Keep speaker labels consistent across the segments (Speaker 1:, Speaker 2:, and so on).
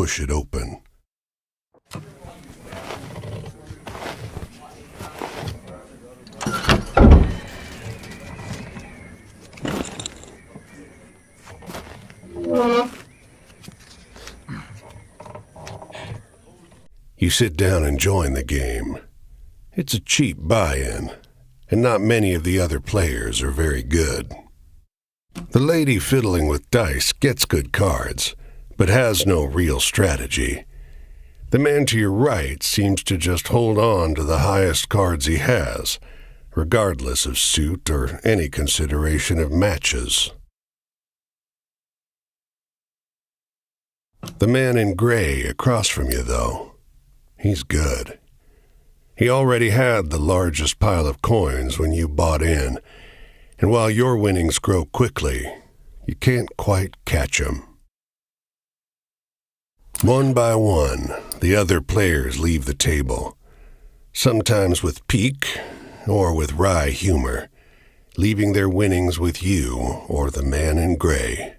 Speaker 1: push it open. You sit down and join the game. It's a cheap buy-in, and not many of the other players are very good. The lady fiddling with dice gets good cards, but has no real strategy. The man to your right seems to just hold on to the highest cards he has, regardless of suit or any consideration of matches. The man in gray across from you, though, he's good. He already had the largest pile of coins when you bought in, and while your winnings grow quickly, you can't quite catch him. One by one, the other players leave the table, sometimes with pique or with wry humor, leaving their winnings with you or the man in gray.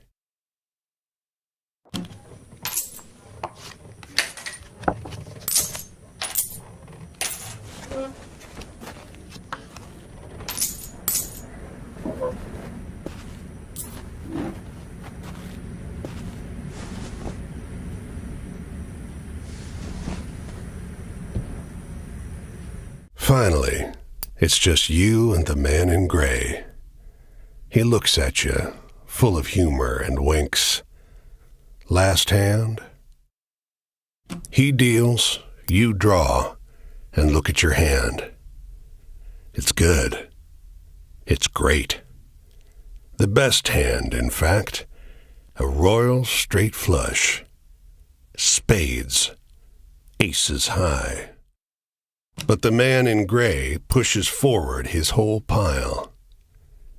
Speaker 1: Finally, it's just you and the man in gray. He looks at you, full of humor, and winks. Last hand? He deals, you draw, and look at your hand. It's good. It's great. The best hand, in fact. A royal straight flush. Spades. Aces high. But the man in gray pushes forward his whole pile.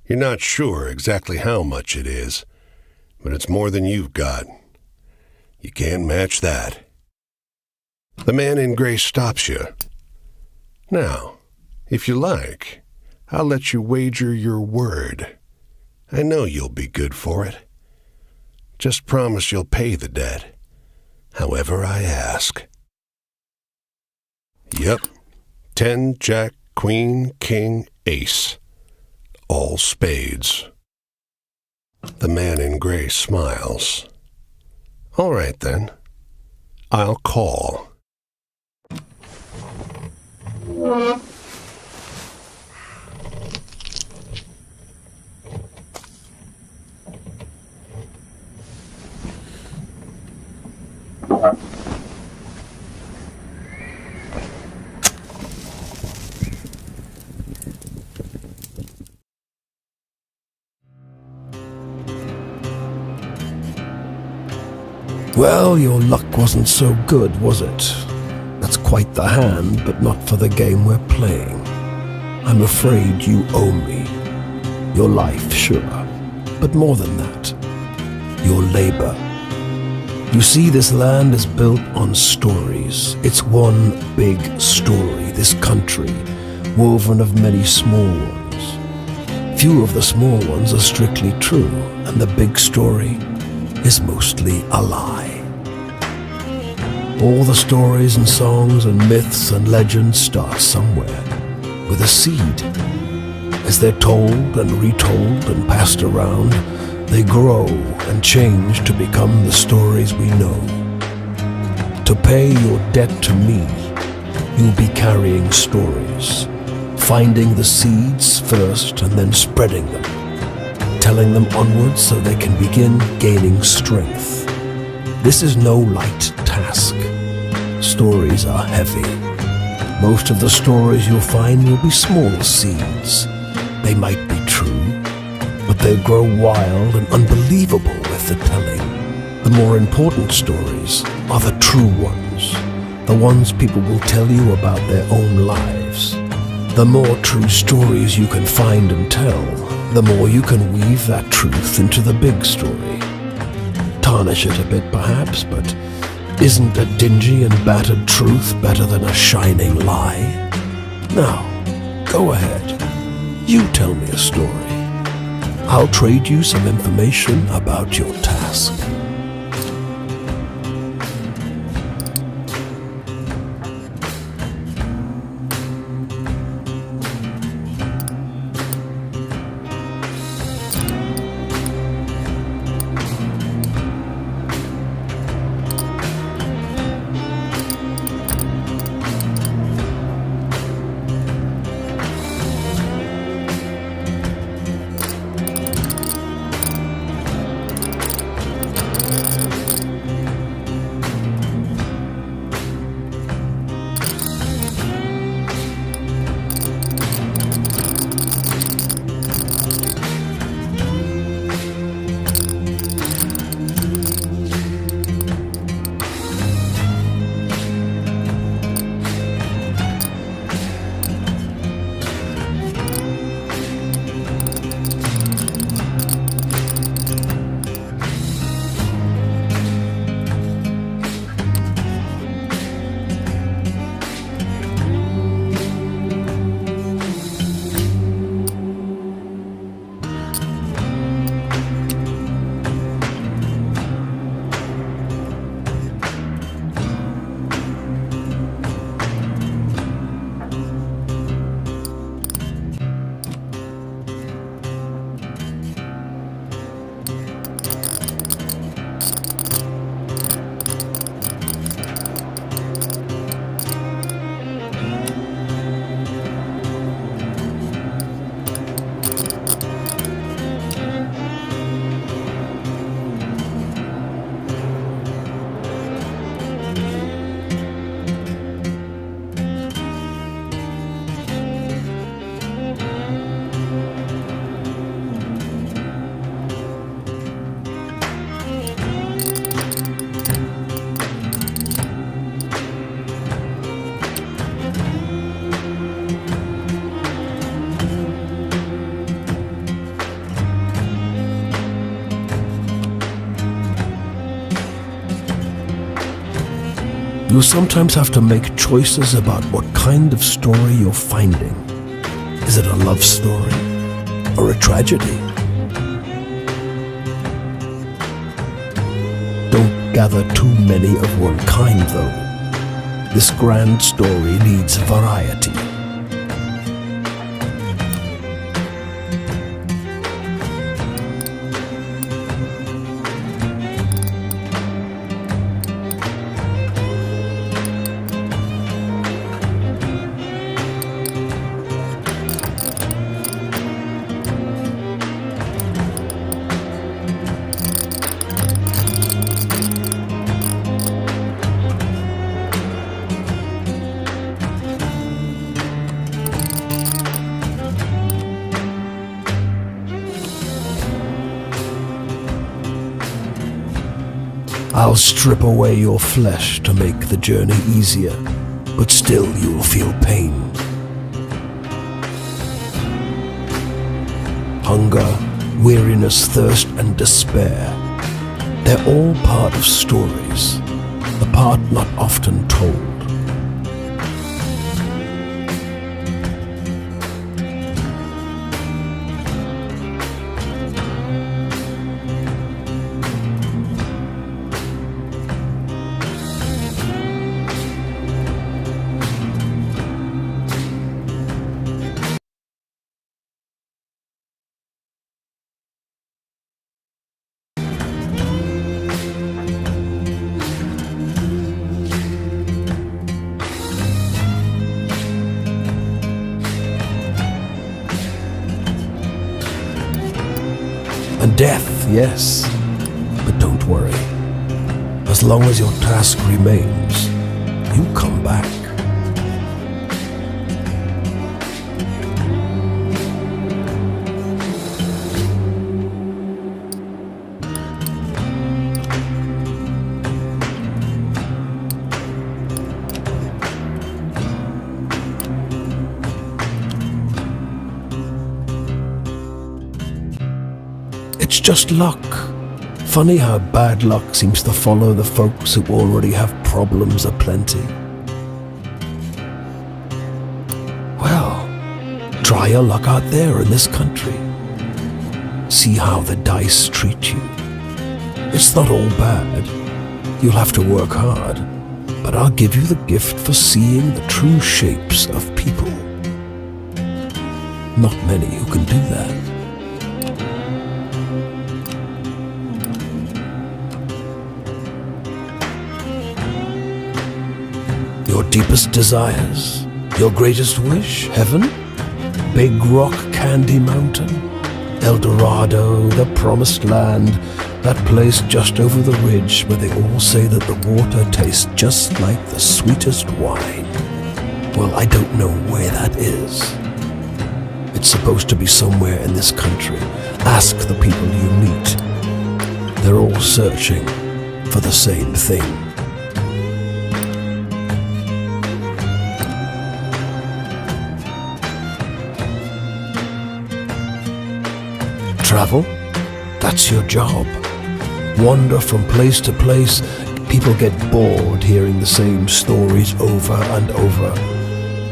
Speaker 1: You're not sure exactly how much it is, but it's more than you've got. You can't match that. The man in gray stops you. Now, if you like, I'll let you wager your word. I know you'll be good for it. Just promise you'll pay the debt, however I ask. Yep. 10, Jack, Queen, King, Ace. All spades. The man in gray smiles. All right, then. I'll call.
Speaker 2: Well, your luck wasn't so good, was it? That's quite the hand, but not for the game we're playing. I'm afraid you owe me. Your life, sure, but more than that, your labor. You see, this land is built on stories. It's one big story, this country, woven of many small ones. Few of the small ones are strictly true, and the big story is mostly a lie. All the stories and songs and myths and legends start somewhere, with a seed. As they're told and retold and passed around, they grow and change to become the stories we know. To pay your debt to me, you'll be carrying stories, finding the seeds first and then spreading them, telling them onwards so they can begin gaining strength. This is no light task. Stories are heavy. Most of the stories you'll find will be small seeds. They might be true, but they'll grow wild and unbelievable with the telling. The more important stories are the true ones, the ones people will tell you about their own lives. The more true stories you can find and tell, the more you can weave that truth into the big story. Tarnish it a bit perhaps, but isn't a dingy and battered truth better than a shining lie? Now, go ahead. You tell me a story. I'll trade you some information about your task. You sometimes have to make choices about what kind of story you're finding. Is it a love story or a tragedy? Don't gather too many of one kind, though. This grand story needs variety. I'll strip away your flesh to make the journey easier, but still you'll feel pain. Hunger, weariness, thirst, and despair. They're all part of stories, the part not often told. And death, yes, but don't worry. As long as your task remains, you come back. It's just luck. Funny how bad luck seems to follow the folks who already have problems aplenty. Well, try your luck out there in this country. See how the dice treat you. It's not all bad. You'll have to work hard, but I'll give you the gift for seeing the true shapes of people. Not many who can do that. Your deepest desires, your greatest wish, heaven, Big Rock Candy Mountain, El Dorado, the promised land, that place just over the ridge where they all say that the water tastes just like the sweetest wine. Well, I don't know where that is. It's supposed to be somewhere in this country. Ask the people you meet. They're all searching for the same thing. Travel? That's your job. Wander from place to place. People get bored hearing the same stories over and over.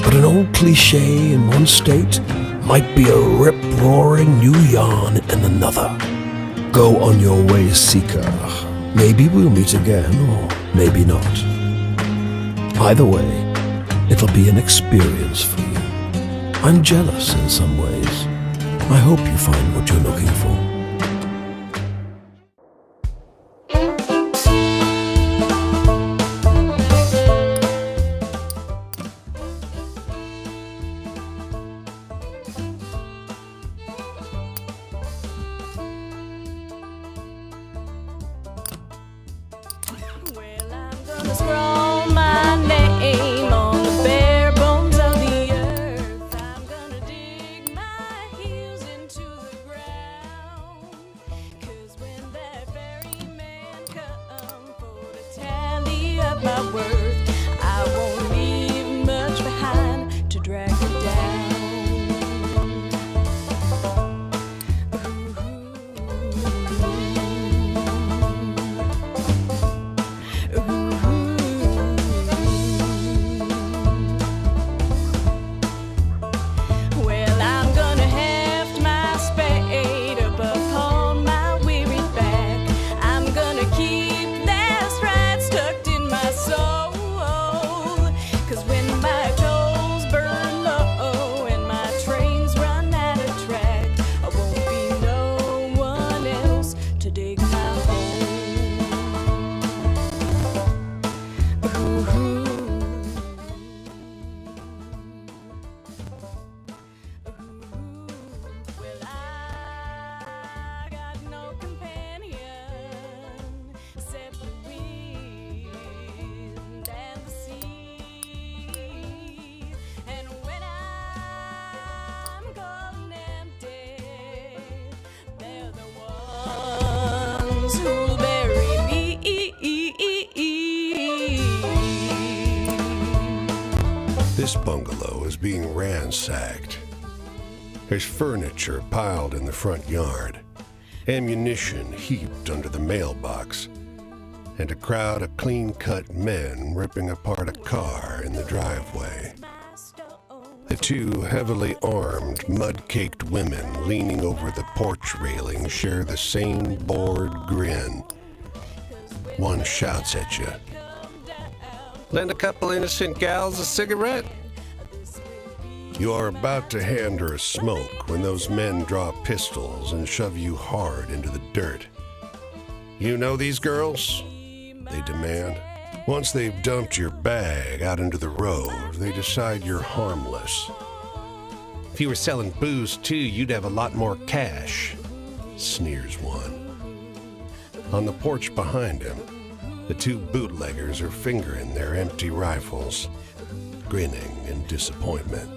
Speaker 2: But an old cliché in one state might be a rip-roaring new yarn in another. Go on your way, seeker. Maybe we'll meet again, or maybe not. Either way, it'll be an experience for you. I'm jealous in some ways. I hope you find what you're looking for.
Speaker 3: Well, I'm gonna scroll my name on the bare bones of the earth. I'm gonna dig my heels into the ground.
Speaker 1: This bungalow is being ransacked. There's furniture piled in the front yard, ammunition heaped under the mailbox, and a crowd of clean-cut men ripping apart a car in the driveway. The two heavily armed, mud-caked women leaning over the porch railing share the same bored grin. One shouts at you, "Lend a couple innocent gals a cigarette?" You are about to hand her a smoke when those men draw pistols and shove you hard into the dirt. "You know these girls?" they demand. Once they've dumped your bag out into the road, they decide you're harmless. "If you were selling booze too, you'd have a lot more cash," sneers one. On the porch behind him, the two bootleggers are fingering their empty rifles, grinning in disappointment.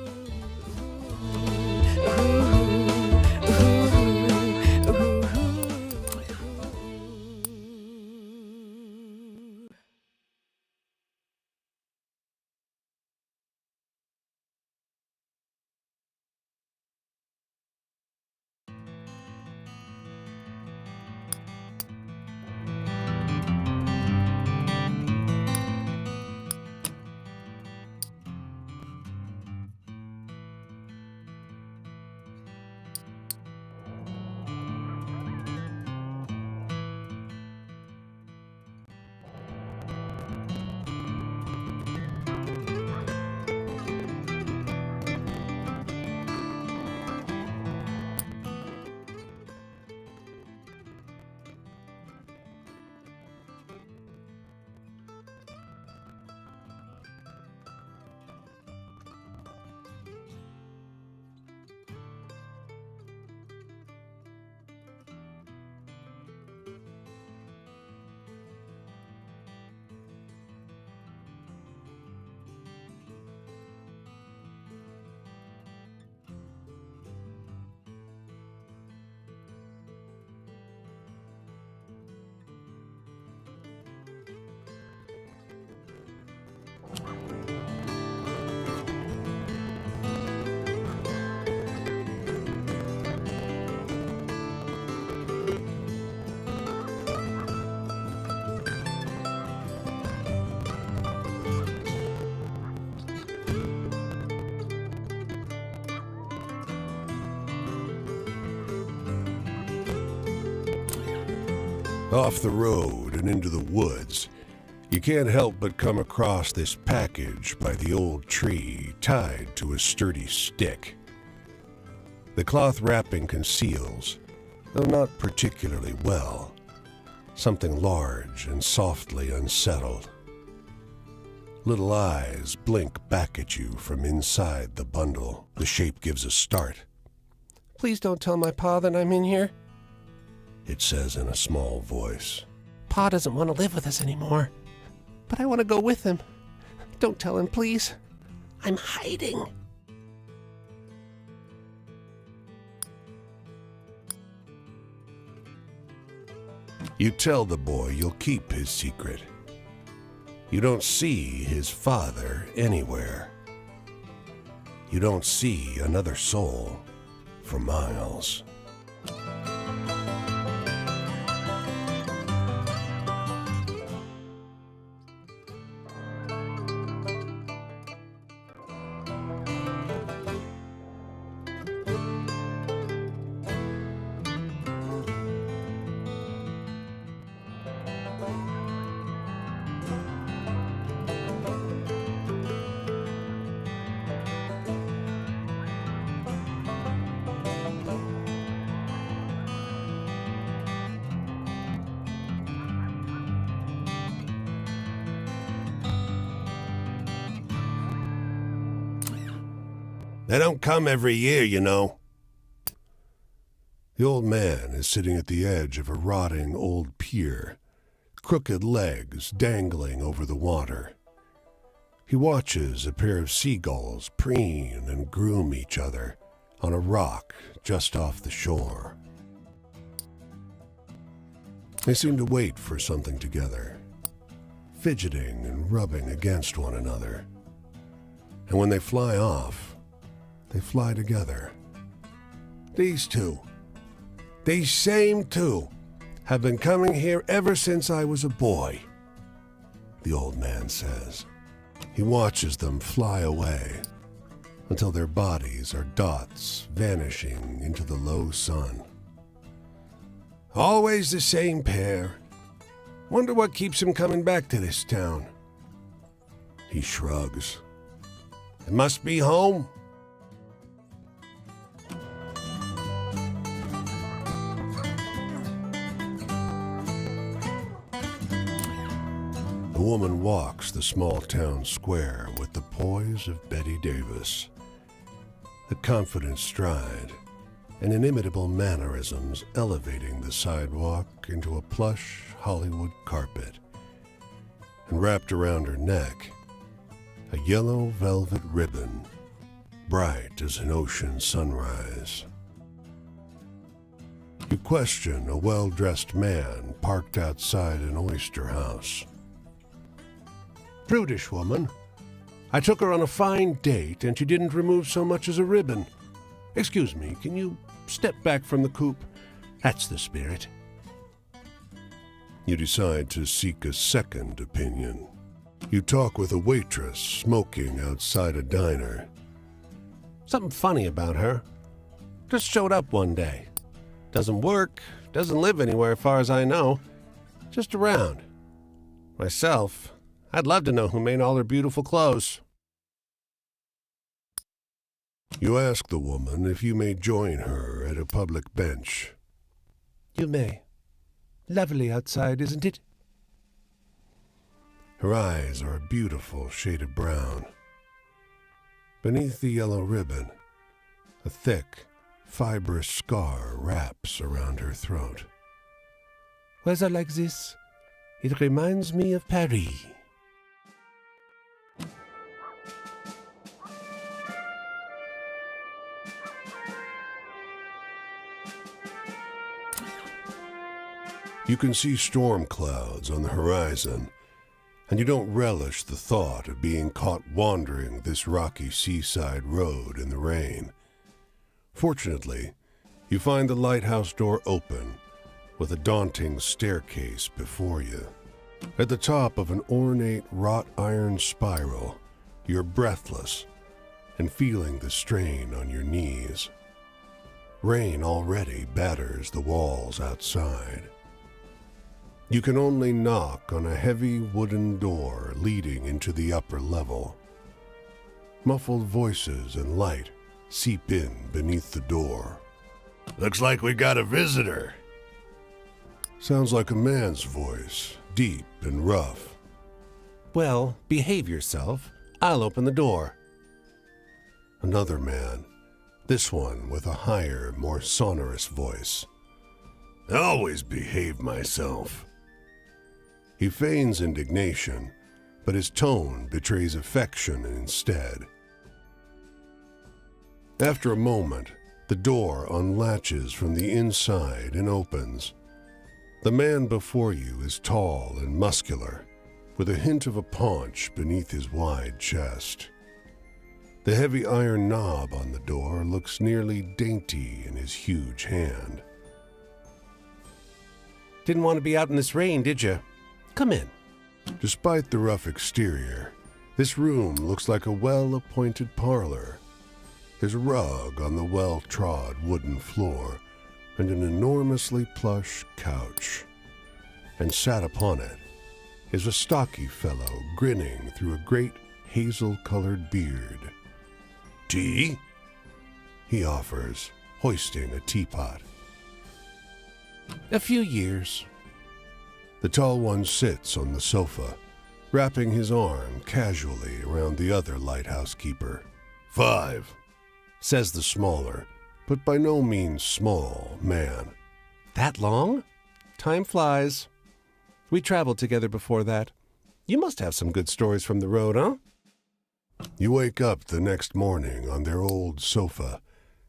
Speaker 1: Off the road and into the woods, you can't help but come across this package by the old tree tied to a sturdy stick. The cloth wrapping conceals, though not particularly well, something large and softly unsettled. Little eyes blink back at you from inside the bundle. The shape gives a start. "Please don't tell my pa that I'm in here," it says in a small voice. "Pa doesn't want to live with us anymore, but I want to go with him. Don't tell him, please. I'm hiding." You tell the boy you'll keep his secret. You don't see his father anywhere. You don't see another soul for miles. They don't come every year, you know. The old man is sitting at the edge of a rotting old pier, crooked legs dangling over the water. He watches a pair of seagulls preen and groom each other on a rock just off the shore. They seem to wait for something together, fidgeting and rubbing against one another. And when they fly off, they fly together. These two, these same two, have been coming here ever since I was a boy, the old man says. He watches them fly away until their bodies are dots vanishing into the low sun. Always the same pair. Wonder what keeps him coming back to this town. He shrugs. It must be home. The woman walks the small town square with the poise of Betty Davis, the confident stride and inimitable mannerisms elevating the sidewalk into a plush Hollywood carpet, and wrapped around her neck, a yellow velvet ribbon, bright as an ocean sunrise. You question a well-dressed man parked outside an oyster house. Prudish woman. I took her on a fine date and she didn't remove so much as a ribbon. Excuse me, can you step back from the coupe? That's the spirit. You decide to seek a second opinion. You talk with a waitress smoking outside a diner. Something funny about her. Just showed up one day. Doesn't work, doesn't live anywhere far as I know. Just around. Myself, I'd love to know who made all her beautiful clothes. You ask the woman if you may join her at a public bench. You may. Lovely outside, isn't it? Her eyes are a beautiful shade of brown. Beneath the yellow ribbon, a thick, fibrous scar wraps around her throat. Weather like this, it reminds me of Paris. You can see storm clouds on the horizon, and you don't relish the thought of being caught wandering this rocky seaside road in the rain. Fortunately, you find the lighthouse door open with a daunting staircase before you. At the top of an ornate wrought iron spiral, you're breathless and feeling the strain on your knees. Rain already batters the walls outside. You can only knock on a heavy wooden door leading into the upper level. Muffled voices and light seep in beneath the door. Looks like we got a visitor. Sounds like a man's voice, deep and rough. Well, behave yourself. I'll open the door. Another man, this one with a higher, more sonorous voice. I always behave myself. He feigns indignation, but his tone betrays affection instead. After a moment, the door unlatches from the inside and opens. The man before you is tall and muscular, with a hint of a paunch beneath his wide chest. The heavy iron knob on the door looks nearly dainty in his huge hand. Didn't want to be out in this rain, did you? Come in. Despite the rough exterior, this room looks like a well-appointed parlor. There's a rug on the well-trod wooden floor and an enormously plush couch. And sat upon it is a stocky fellow grinning through a great hazel-colored beard. Tea? He offers, hoisting a teapot. A few years. The tall one sits on the sofa, wrapping his arm casually around the other lighthouse keeper. 5, says the smaller, but by no means small, man. That long? Time flies. We traveled together before that. You must have some good stories from the road, huh? You wake up the next morning on their old sofa,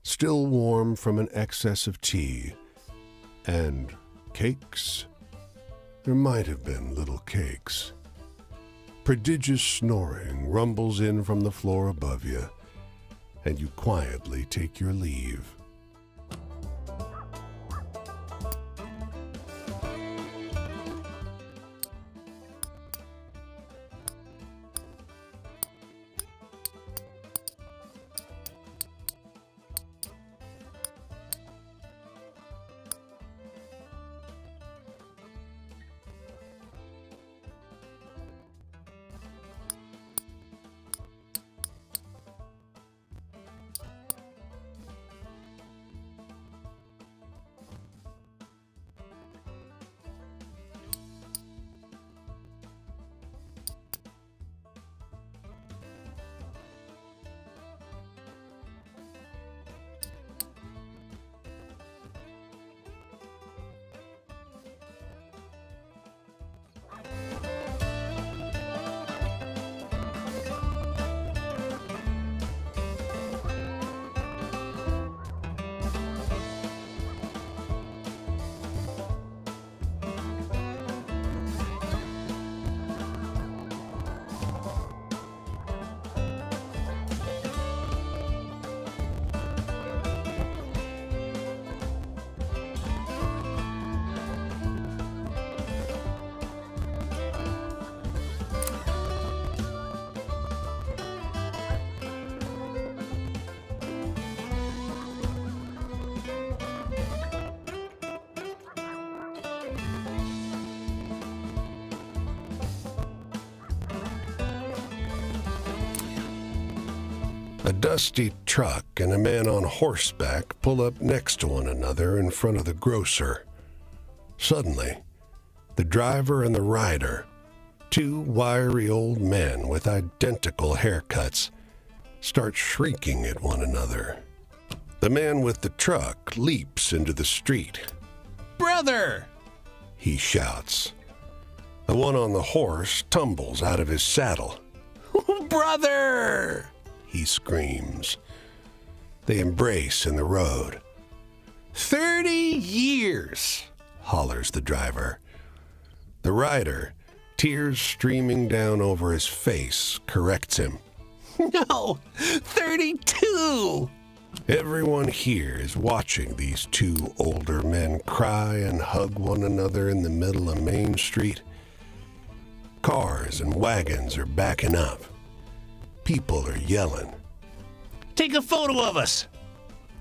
Speaker 1: still warm from an excess of tea. And cakes? There might have been little cakes. Prodigious snoring rumbles in from the floor above you, and you quietly take your leave. A dusty truck and a man on horseback pull up next to one another in front of the grocer. Suddenly, the driver and the rider, two wiry old men with identical haircuts, start shrieking at one another. The man with the truck leaps into the street.
Speaker 4: Brother!
Speaker 1: He shouts. The one on the horse tumbles out of his saddle.
Speaker 4: Brother!
Speaker 1: He screams. They embrace in the road.
Speaker 4: 30 years!
Speaker 1: Hollers the driver. The rider, tears streaming down over his face, corrects him.
Speaker 4: No, 32!
Speaker 1: Everyone here is watching these two older men cry and hug one another in the middle of Main Street. Cars and wagons are backing up. People are yelling.
Speaker 4: Take a photo of us!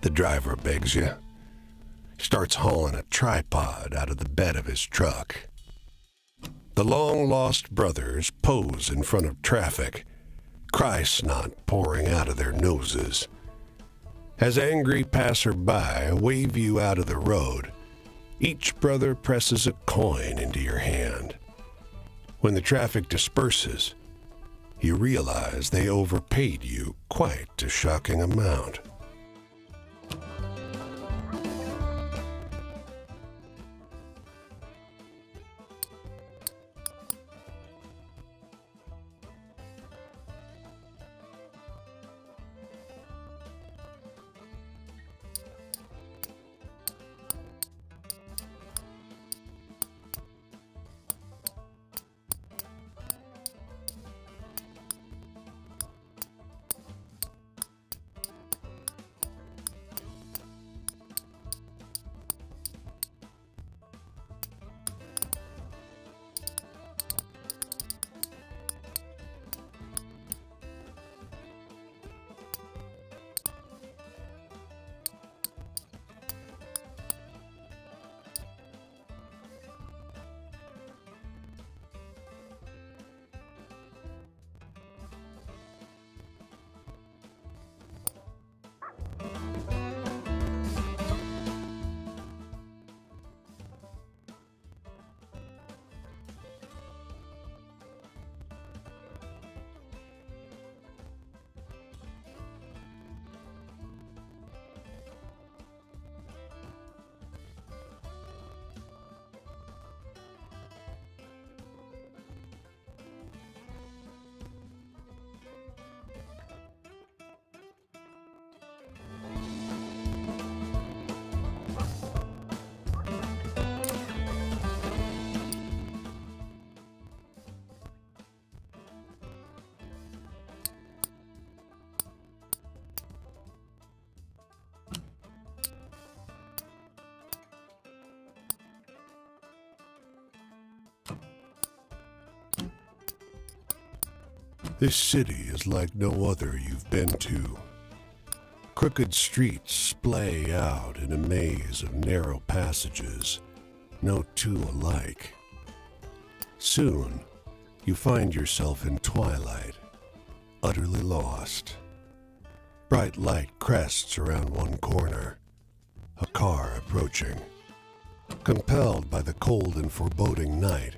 Speaker 1: The driver begs you. Starts hauling a tripod out of the bed of his truck. The long-lost brothers pose in front of traffic, cry snot pouring out of their noses. As angry passerby wave you out of the road, each brother presses a coin into your hand. When the traffic disperses, you realize they overpaid you quite a shocking amount. This city is like no other you've been to. Crooked streets splay out in a maze of narrow passages, no two alike. Soon, you find yourself in twilight, utterly lost. Bright light crests around one corner, a car approaching. Compelled by the cold and foreboding night,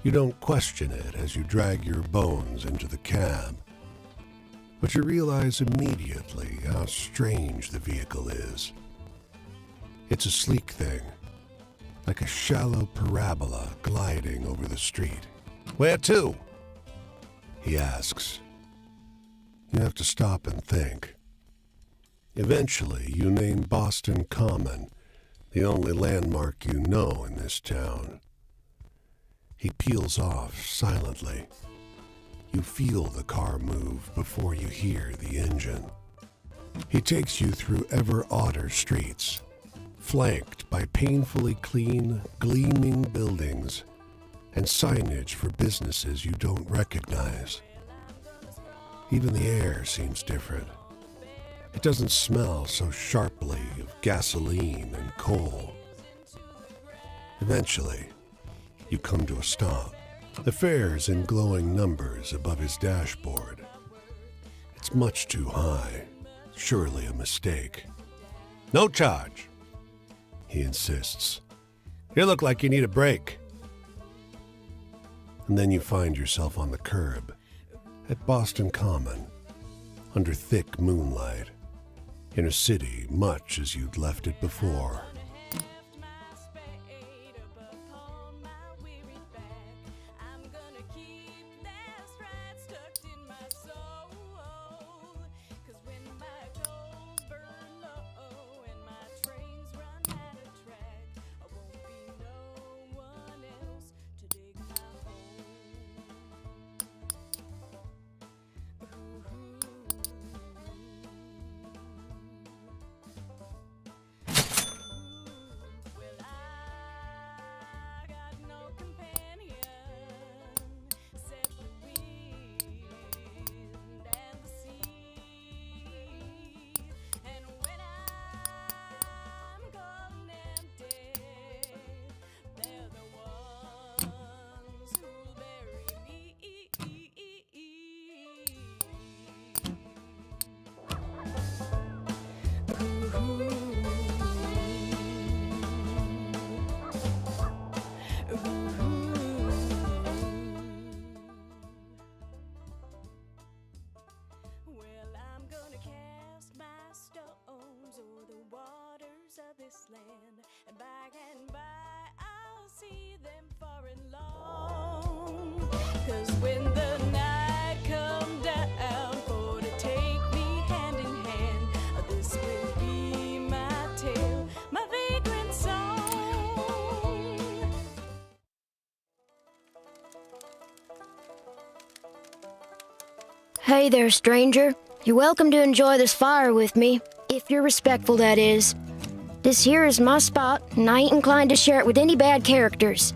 Speaker 1: you don't question it as you drag your bones into the cab. But you realize immediately how strange the vehicle is. It's a sleek thing, like a shallow parabola gliding over the street. "Where to?" he asks. You have to stop and think. Eventually, you name Boston Common, the only landmark you know in this town. He peels off silently. You feel the car move before you hear the engine. He takes you through ever odder streets, flanked by painfully clean, gleaming buildings and signage for businesses you don't recognize. Even the air seems different. It doesn't smell so sharply of gasoline and coal. Eventually, you come to a stop. The fare's in glowing numbers above his dashboard. It's much too high, surely a mistake. "No charge," he insists. "You look like you need a break." And then you find yourself on the curb, at Boston Common, under thick moonlight, in a city much as you'd left it before.
Speaker 3: And by and by I'll see them far and long. 'Cause when the night come down for to take me hand in hand, this will be my tale, my vagrant song.
Speaker 5: Hey there, stranger. You're welcome to enjoy this fire with me, if you're respectful, that is. This here is my spot, and I ain't inclined to share it with any bad characters.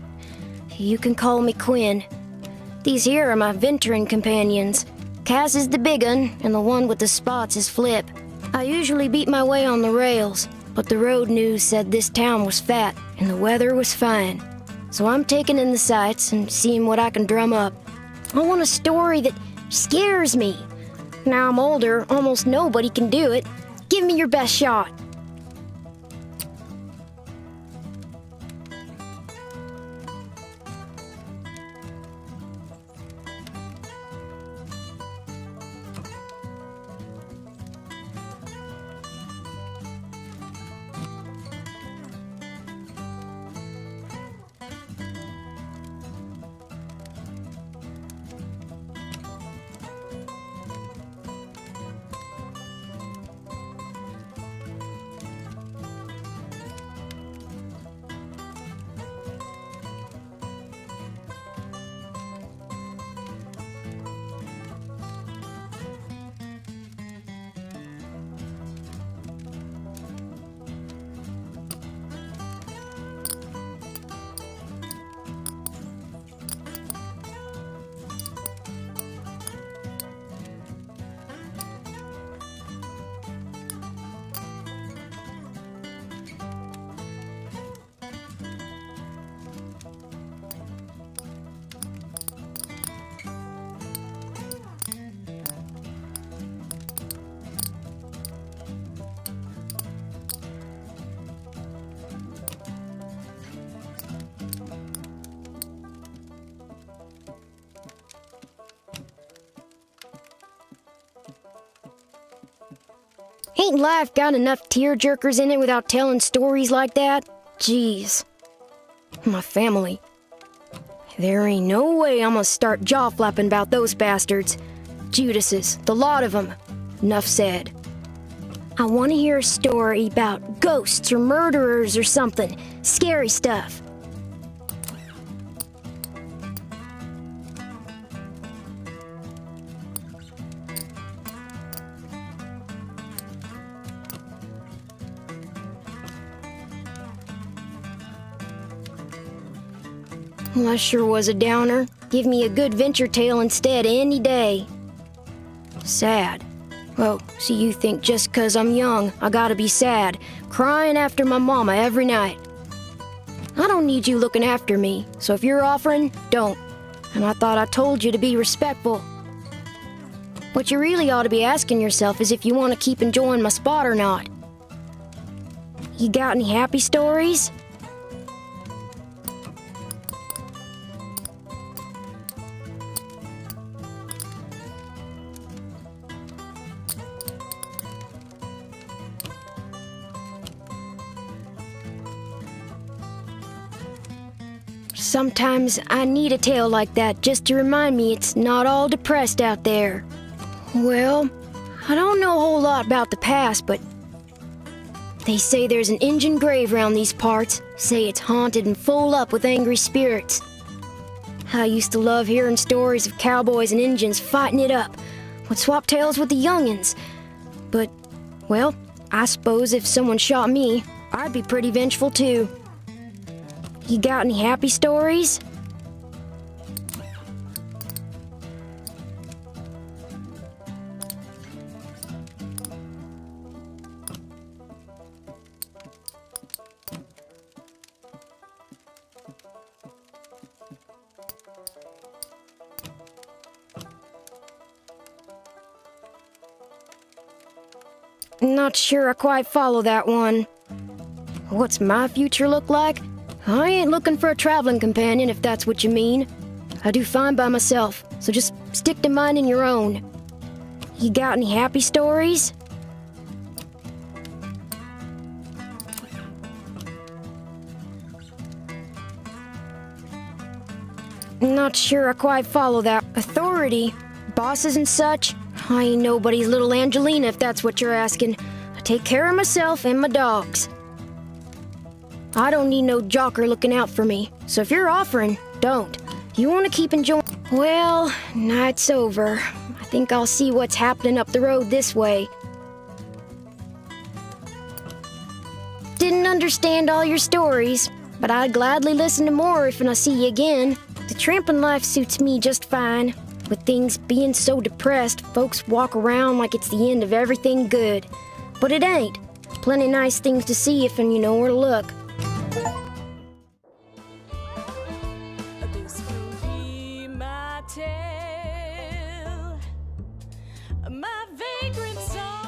Speaker 5: You can call me Quinn. These here are my venturing companions. Cass is the big un, and the one with the spots is Flip. I usually beat my way on the rails, but the road news said this town was fat, and the weather was fine. So I'm taking in the sights and seeing what I can drum up. I want a story that scares me. Now I'm older, almost nobody can do it. Give me your best shot. Ain't life got enough tearjerkers in it without telling stories like that? Jeez. My family. There ain't no way I'm gonna start jaw-flapping about those bastards. Judases, the lot of them. Enough said. I want to hear a story about ghosts or murderers or something. Scary stuff. Well, that sure was a downer. Give me a good venture tale instead any day. Sad. Oh, so you think just 'cause I'm young, I gotta be sad, crying after my mama every night. I don't need you looking after me, so if you're offering, don't. And I thought I told you to be respectful. What you really ought to be asking yourself is if you want to keep enjoying my spot or not. You got any happy stories? Sometimes I need a tale like that just to remind me it's not all depressed out there. Well, I don't know a whole lot about the past, but they say there's an Injun grave around these parts. Say it's haunted and full up with angry spirits. I used to love hearing stories of cowboys and Injuns fighting it up. Would swap tales with the youngins. But, well, I suppose if someone shot me, I'd be pretty vengeful too. You got any happy stories? Not sure I quite follow that one. What's my future look like? I ain't looking for a traveling companion, if that's what you mean. I do fine by myself, so just stick to minding your own. You got any happy stories? Not sure I quite follow that. Authority? Bosses and such? I ain't nobody's little Angelina, if that's what you're asking. I take care of myself and my dogs. I don't need no jocker looking out for me, so if you're offering, don't. You want to keep enjoying... Well, night's over. I think I'll see what's happening up the road this way. Didn't understand all your stories, but I'd gladly listen to more if I see you again. The tramping life suits me just fine. With things being so depressed, folks walk around like it's the end of everything good. But it ain't. Plenty nice things to see if and you know where to look.
Speaker 3: This will be my tale, my vagrant song.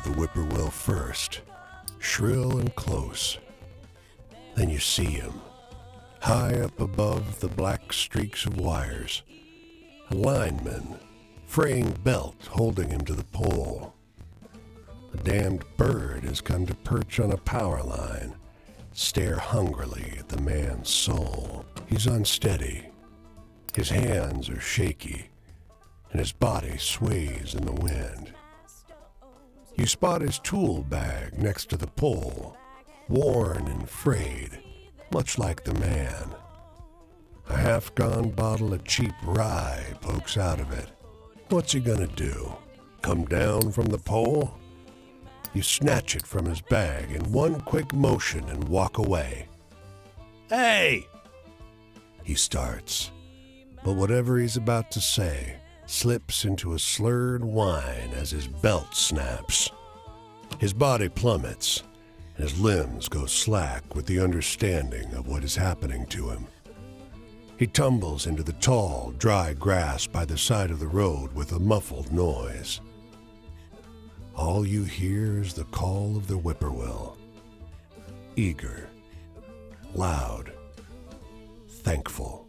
Speaker 1: the whippoorwill first, shrill and close. Then you see him, high up above the black streaks of wires, a lineman, fraying belt holding him to the pole. A damned bird has come to perch on a power line, stare hungrily at the man's soul. He's unsteady. His hands are shaky, and his body sways in the wind. You spot his tool bag next to the pole, worn and frayed, much like the man. A half-gone bottle of cheap rye pokes out of it. What's he gonna do? Come down from the pole? You snatch it from his bag in one quick motion and walk away.
Speaker 4: Hey!
Speaker 1: He starts, but whatever he's about to say slips into a slurred whine as his belt snaps. His body plummets, and his limbs go slack with the understanding of what is happening to him. He tumbles into the tall, dry grass by the side of the road with a muffled noise. All you hear is the call of the whippoorwill. Eager, loud, thankful.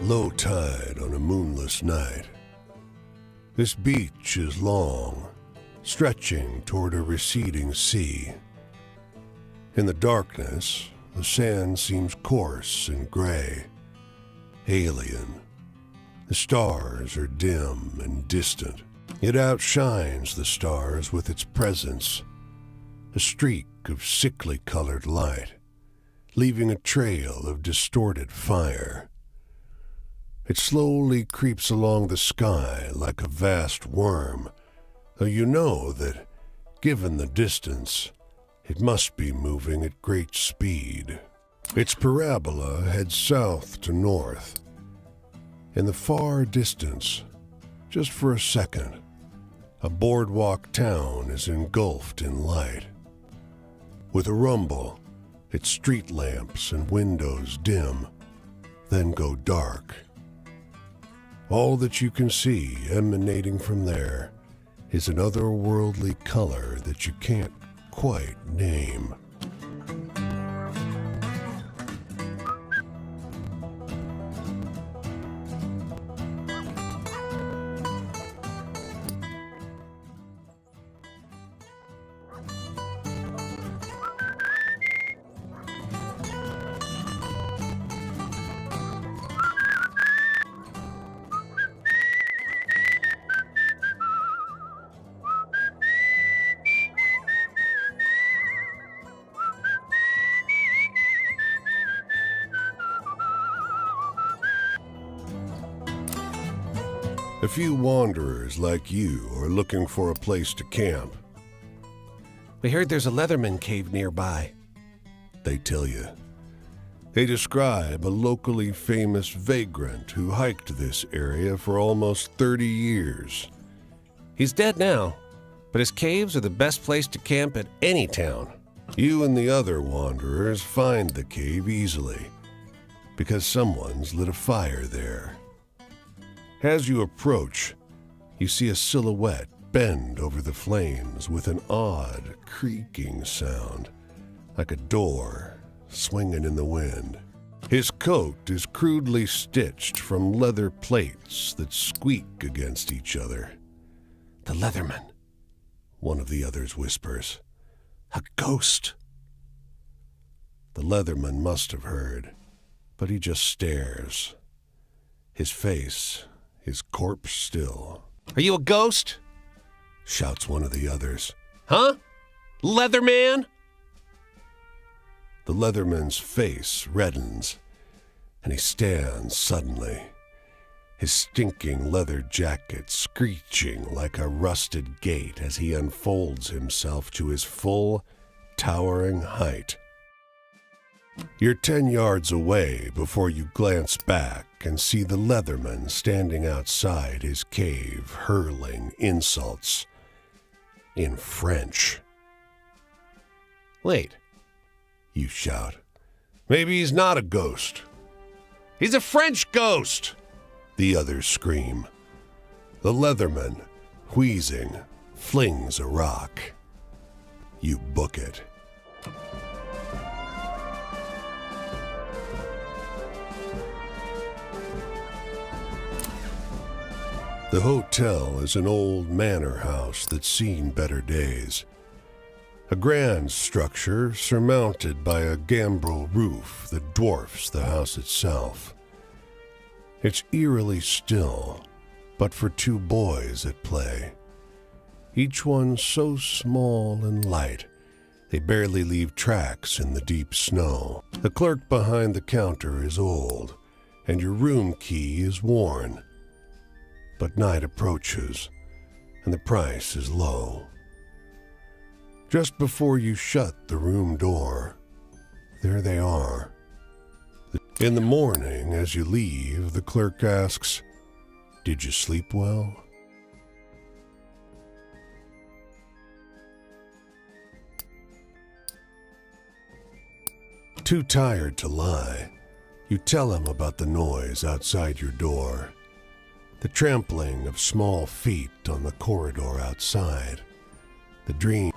Speaker 1: Low tide on a moonless night. This beach is long, stretching toward a receding sea. In the darkness, the sand seems coarse and gray, alien. The stars are dim and distant. It outshines the stars with its presence, a streak of sickly-colored light, leaving a trail of distorted fire. It slowly creeps along the sky like a vast worm, though you know that, given the distance, it must be moving at great speed. Its parabola heads south to north. In the far distance, just for a second, a boardwalk town is engulfed in light. With a rumble, its street lamps and windows dim, then go dark. All that you can see emanating from there is an otherworldly color that you can't quite name. A few wanderers like you are looking for a place to camp.
Speaker 4: We heard there's a Leatherman cave nearby.
Speaker 1: They tell you. They describe a locally famous vagrant who hiked this area for almost 30 years.
Speaker 4: He's dead now, but his caves are the best place to camp at any town.
Speaker 1: You and the other wanderers find the cave easily, because someone's lit a fire there. As you approach, you see a silhouette bend over the flames with an odd, creaking sound, like a door swinging in the wind. His coat is crudely stitched from leather plates that squeak against each other.
Speaker 4: The Leatherman,
Speaker 1: One of the others whispers.
Speaker 4: a ghost.
Speaker 1: The Leatherman must have heard, but he just stares. His face is corpse still.
Speaker 4: Are you a ghost?
Speaker 1: Shouts one of the others.
Speaker 4: Huh? Leatherman?
Speaker 1: The Leatherman's face reddens, and he stands suddenly, his stinking leather jacket screeching like a rusted gate as he unfolds himself to his full, towering height. You're 10 yards away before you glance back and see the Leatherman standing outside his cave hurling insults in French.
Speaker 4: Wait,
Speaker 1: You shout. Maybe he's not a ghost.
Speaker 4: he's a French ghost!
Speaker 1: The others scream. The Leatherman, wheezing, flings a rock. You book it. The hotel is an old manor house that's seen better days. A grand structure surmounted by a gambrel roof that dwarfs the house itself. It's eerily still, but for two boys at play. Each one so small and light, they barely leave tracks in the deep snow. The clerk behind the counter is old, and your room key is worn. But night approaches, and the price is low. Just before you shut the room door, there they are. In the morning, as you leave, the clerk asks, "Did you sleep well?" Too tired to lie, you tell him about the noise outside your door. The trampling of small feet on the corridor outside. The dream.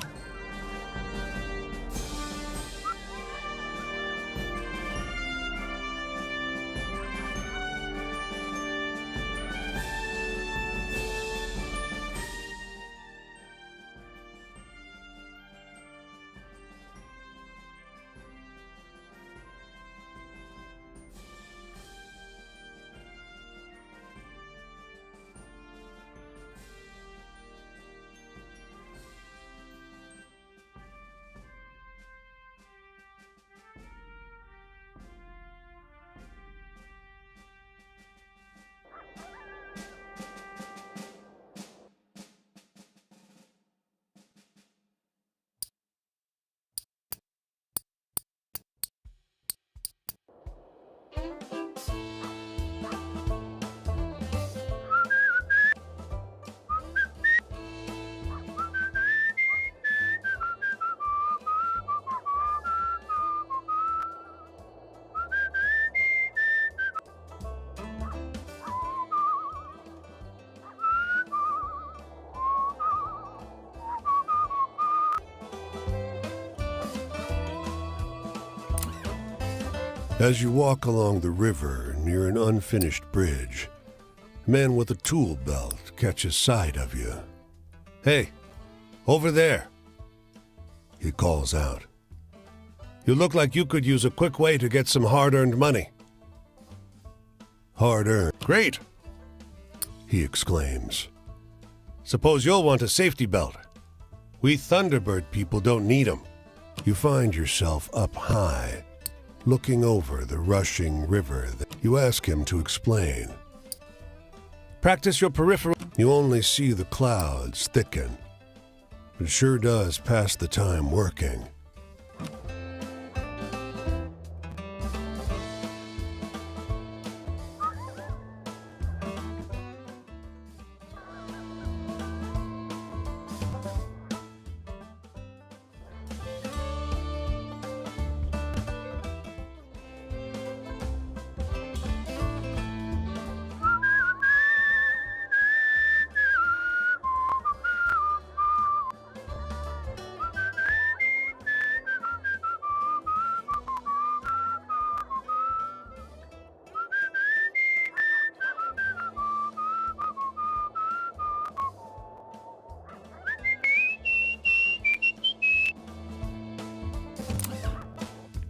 Speaker 1: As you walk along the river near an unfinished bridge, a man with a tool belt catches sight of you. "Hey, over there," he calls out. "You look like you could use a quick way to get some hard-earned money." "Hard-earned? Great!" he exclaims. "Suppose you'll want a safety belt. We Thunderbird people don't need 'em." You find yourself up high, looking over the rushing river. You ask him to explain. "Practice your peripheral." You only see the clouds thicken. It sure does pass the time working.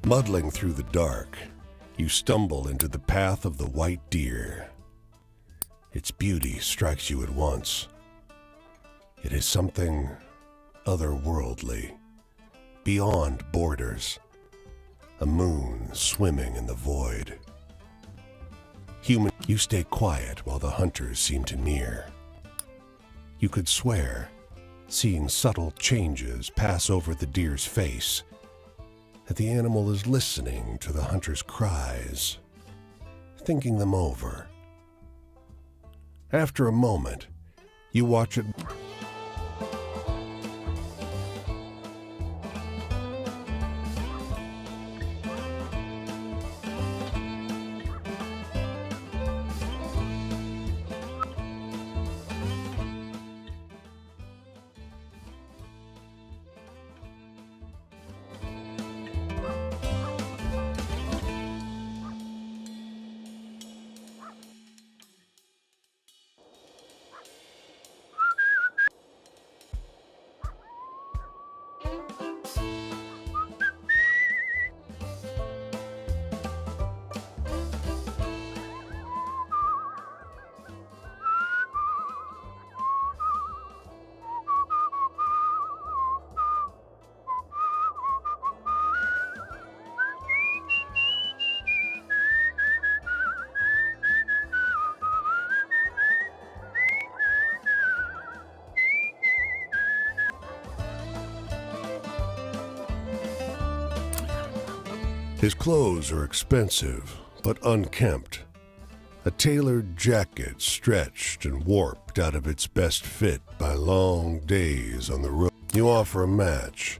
Speaker 1: Muddling through the dark, you stumble into the path of the white deer. Its beauty strikes you at once. It is something otherworldly, beyond borders, a moon swimming in the void. You stay quiet while the hunters seem to near. You could swear, seeing subtle changes pass over the deer's face, that the animal is listening to the hunter's cries, thinking them over. After a moment, you watch it. His clothes are expensive, but unkempt. A tailored jacket stretched and warped out of its best fit by long days on the road. You offer a match,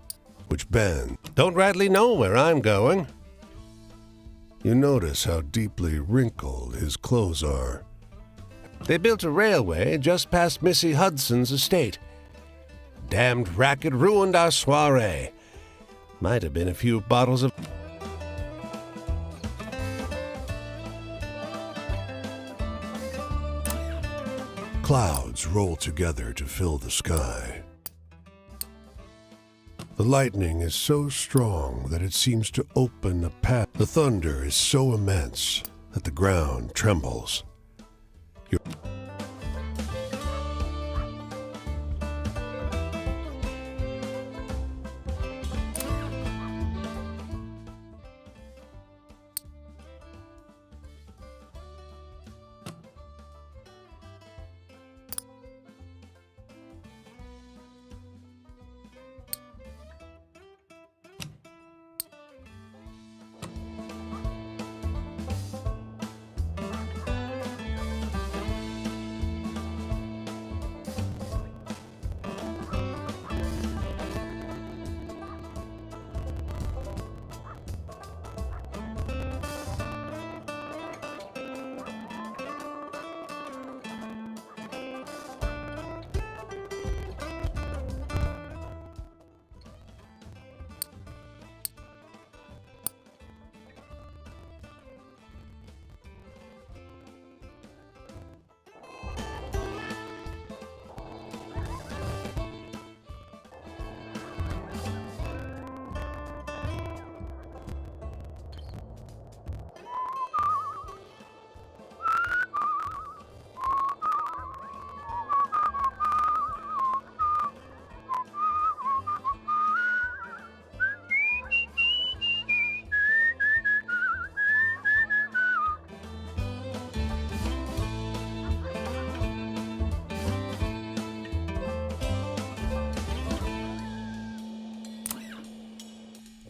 Speaker 1: which bends.
Speaker 4: Don't rightly know where I'm going.
Speaker 1: You notice how deeply wrinkled his clothes are.
Speaker 4: They built a railway just past Missy Hudson's estate. Damned racket ruined our soiree. Might have been a few bottles of...
Speaker 1: Clouds roll together to fill the sky. The lightning is so strong that it seems to open a path. The thunder is so immense that the ground trembles.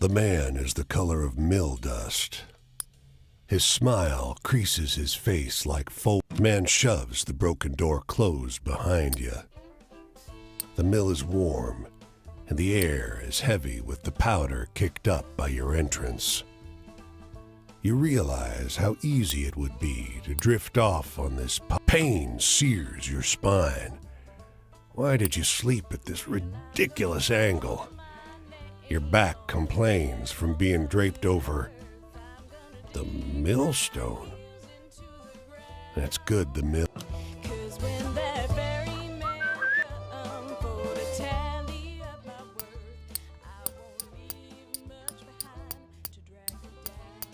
Speaker 1: The man is the color of mill dust. His smile creases his face like foam. Man shoves the broken door closed behind you. The mill is warm, and the air is heavy with the powder kicked up by your entrance. You realize how easy it would be to drift off on this pain sears your spine. Why did you sleep at this ridiculous angle? Your back complains from being draped over the millstone. That's good, the mill.
Speaker 3: 'Cause when that very man come for to tally up my worth, I won't leave much behind to drag me down.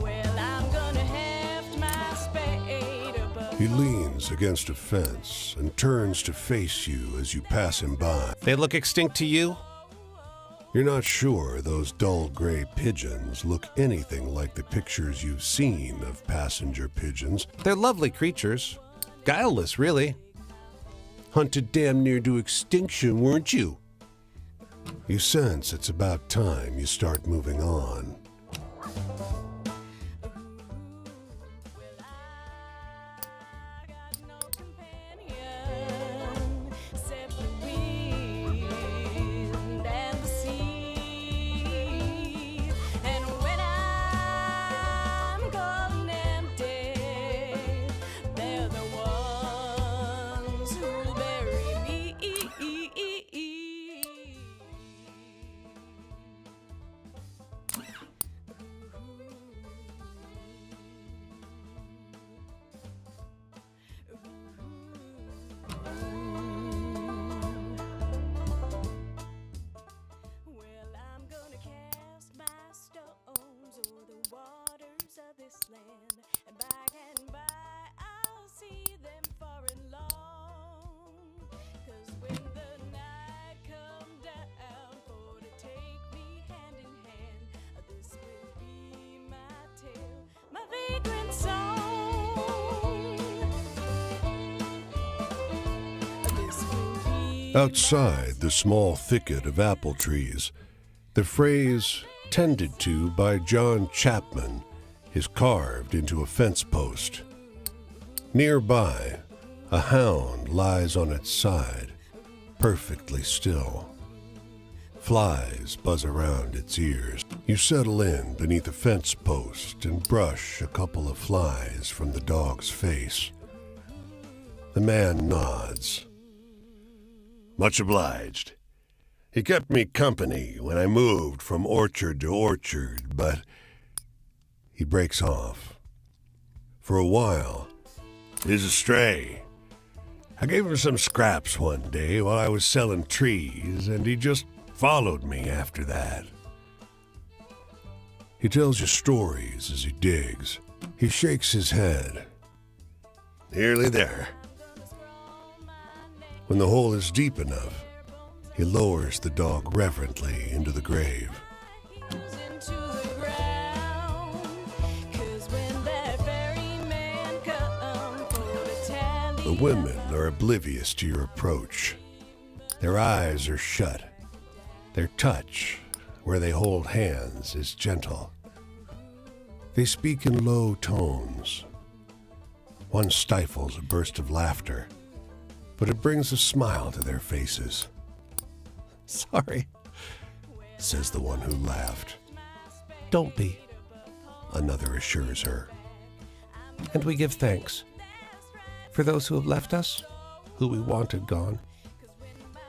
Speaker 3: Well, I'm gonna heft my spade above.
Speaker 1: He leans against a fence and turns to face you as you pass him by.
Speaker 4: They look extinct to you?
Speaker 1: You're not sure those dull gray pigeons look anything like the pictures you've seen of passenger pigeons.
Speaker 4: They're lovely creatures. Guileless, really. Hunted damn near to extinction, weren't you?
Speaker 1: You sense it's about time you start moving on.
Speaker 3: I got no companion except the wind and the sea. And when I'm cold and empty, they're the ones who'll bury me. Well, I'm gonna cast my stones o'er the waters of this land, and by I'll see them far and long. 'Cause when the night come down for to take me hand in hand, this will be my tale, my vagrant song. This will be
Speaker 1: Outside the small thicket of apple trees, the phrase "tended to by John Chapman" is carved into a fence post. Nearby, a hound lies on its side, perfectly still. Flies buzz around its ears. You settle in beneath a fence post and brush a couple of flies from the dog's face. The man nods. Much obliged. He kept me company when I moved from orchard to orchard, but he breaks off. For a while, he's a stray. I gave him some scraps one day while I was selling trees, and he just followed me after that. He tells you stories as he digs. He shakes his head. Nearly there. When the hole is deep enough, he lowers the dog reverently into the grave.
Speaker 3: heels into the ground. 'Cause when that very man come for to tally
Speaker 1: The women are oblivious to your approach. Their eyes are shut. Their touch, where they hold hands, is gentle. They speak in low tones. One stifles a burst of laughter, but it brings a smile to their faces.
Speaker 4: Sorry.
Speaker 1: Says the one who laughed.
Speaker 4: Don't be.
Speaker 1: Another assures her.
Speaker 4: And we give thanks for those who have left us, who we wanted gone,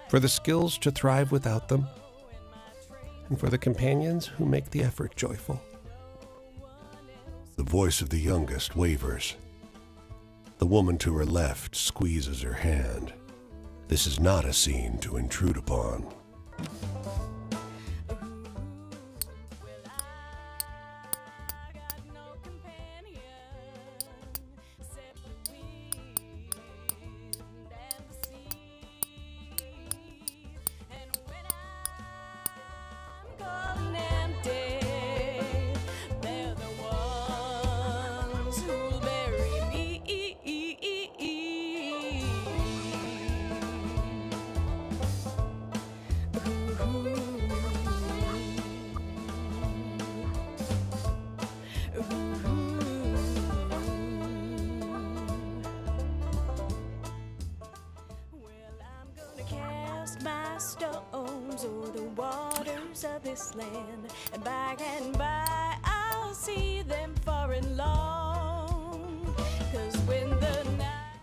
Speaker 4: for the skills to thrive without them, and for the companions who make the effort joyful.
Speaker 1: The voice of the youngest wavers. The woman to her left squeezes her hand. This is not a scene to intrude upon.
Speaker 3: I got no companion except the wind and the sea. And when I'm cold and empty, lost my stones or the waters of this land, and by I'll see them far and long. 'Cause when the night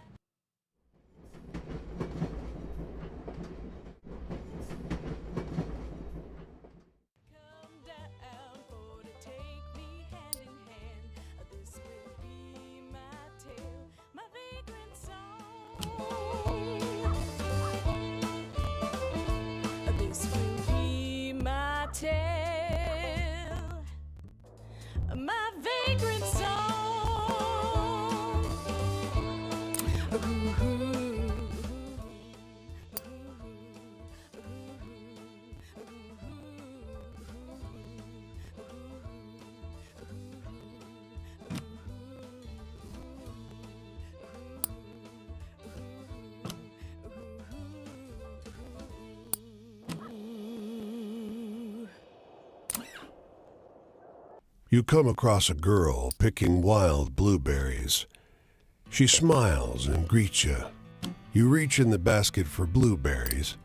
Speaker 3: come down for to take me hand in hand, this will be my tale, my vagrant song. This will be my tale, my vagrant song.
Speaker 1: You come across a girl picking wild blueberries. She smiles and greets you. You reach in the basket for blueberries,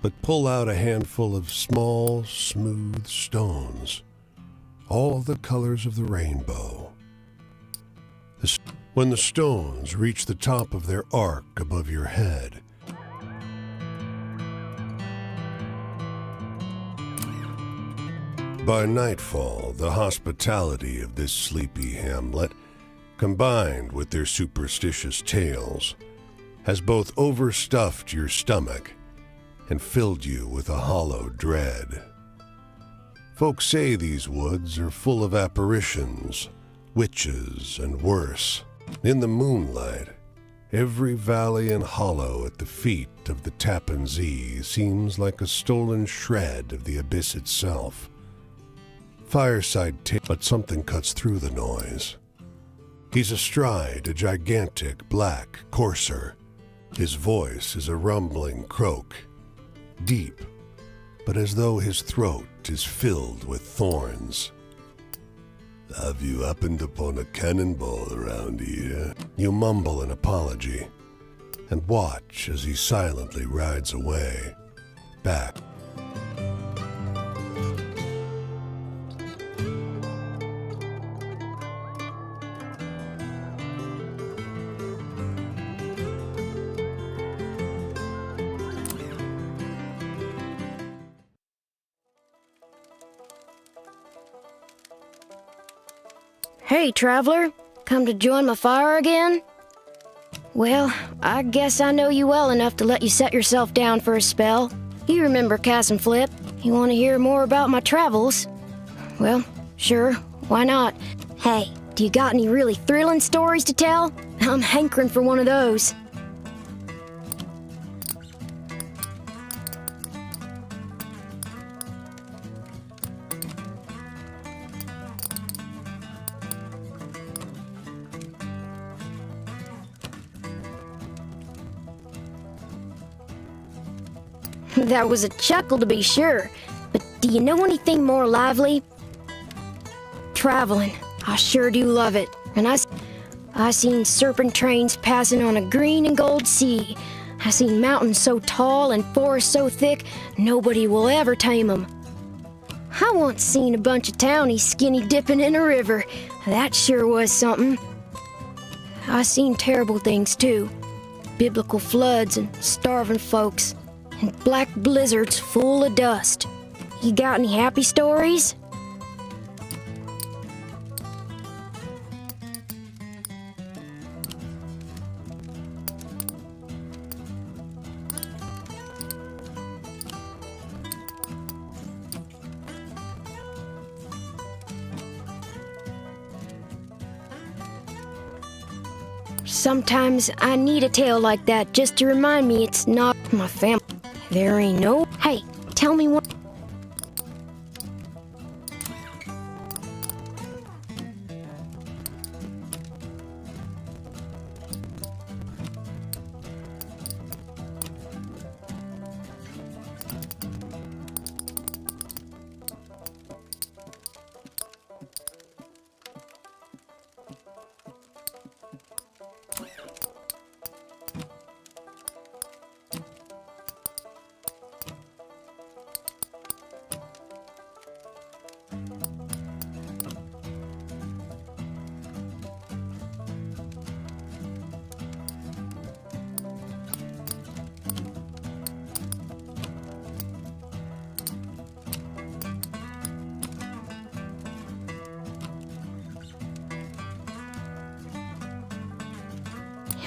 Speaker 1: but pull out a handful of small, smooth stones, all the colors of the rainbow. When the stones reach the top of their arc above your head, by nightfall, the hospitality of this sleepy hamlet, combined with their superstitious tales, has both overstuffed your stomach and filled you with a hollow dread. Folks say these woods are full of apparitions, witches, and worse. In the moonlight, every valley and hollow at the feet of the Tappan Zee seems like a stolen shred of the abyss itself. Fireside tale, but something cuts through the noise. He's astride a gigantic black courser. His voice is a rumbling croak, deep, but as though his throat is filled with thorns. Have you happened upon a cannonball around here? You mumble an apology and watch as he silently rides away, back.
Speaker 5: Hey, traveler. Come to join my fire again? Well, I guess I know you well enough to let you set yourself down for a spell. You remember Cass and Flip? You want to hear more about my travels? Well, sure, why not? Hey, do you got any really thrilling stories to tell? I'm hankering for one of those. That was a chuckle to be sure, but do you know anything more lively? Traveling. I sure do love it. And I seen serpent trains passing on a green and gold sea. I seen mountains so tall and forests so thick, nobody will ever tame them. I once seen a bunch of townies skinny dipping in a river. That sure was something. I seen terrible things too. Biblical floods and starving folks. And black blizzards full of dust. You got any happy stories? Sometimes I need a tale like that just to remind me it's not my family. There ain't no... Hey, tell me what...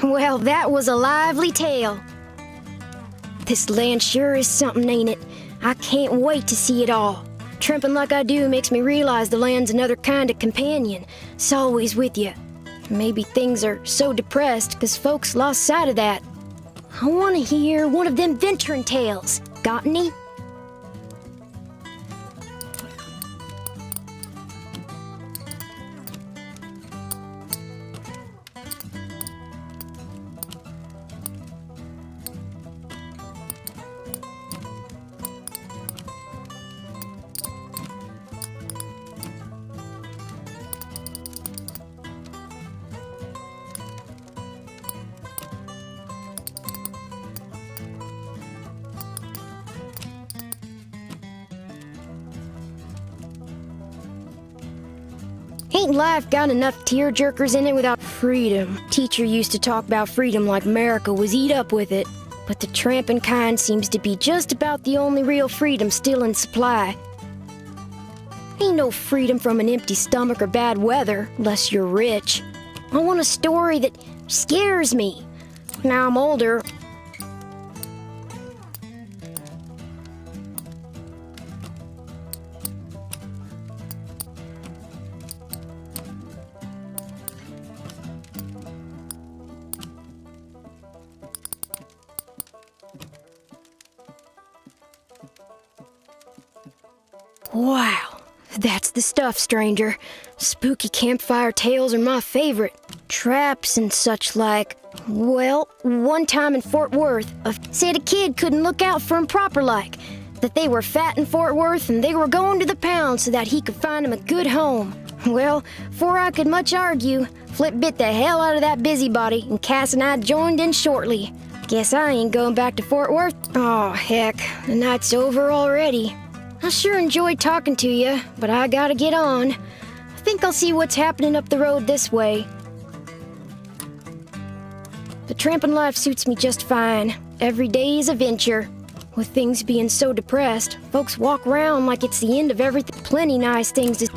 Speaker 5: Well, that was a lively tale. This land sure is something, ain't it? I can't wait to see it all. Tramping like I do makes me realize the land's another kind of companion. It's always with you. Maybe things are so depressed 'cause folks lost sight of that. I want to hear one of them venturing tales. Got any? Ain't life got enough tearjerkers in it without freedom? Teacher used to talk about freedom like America was eat up with it. But the tramping kind seems to be just about the only real freedom still in supply. Ain't no freedom from an empty stomach or bad weather, unless you're rich. I want a story that scares me. Now I'm older. Wow, that's the stuff, stranger. Spooky campfire tales are my favorite. Traps and such like. Well, one time in Fort Worth, said a kid couldn't look out for him proper like. That they were fat in Fort Worth and they were going to the pound so that he could find him a good home. Well, before I could much argue, Flip bit the hell out of that busybody and Cass and I joined in shortly. Guess I ain't going back to Fort Worth. Oh, heck, the night's over already. I sure enjoyed talking to you, but I gotta get on. I think I'll see what's happening up the road this way. The tramping life suits me just fine. Every day is a venture. With things being so depressed, folks walk around like it's the end of everything. Plenty nice things to...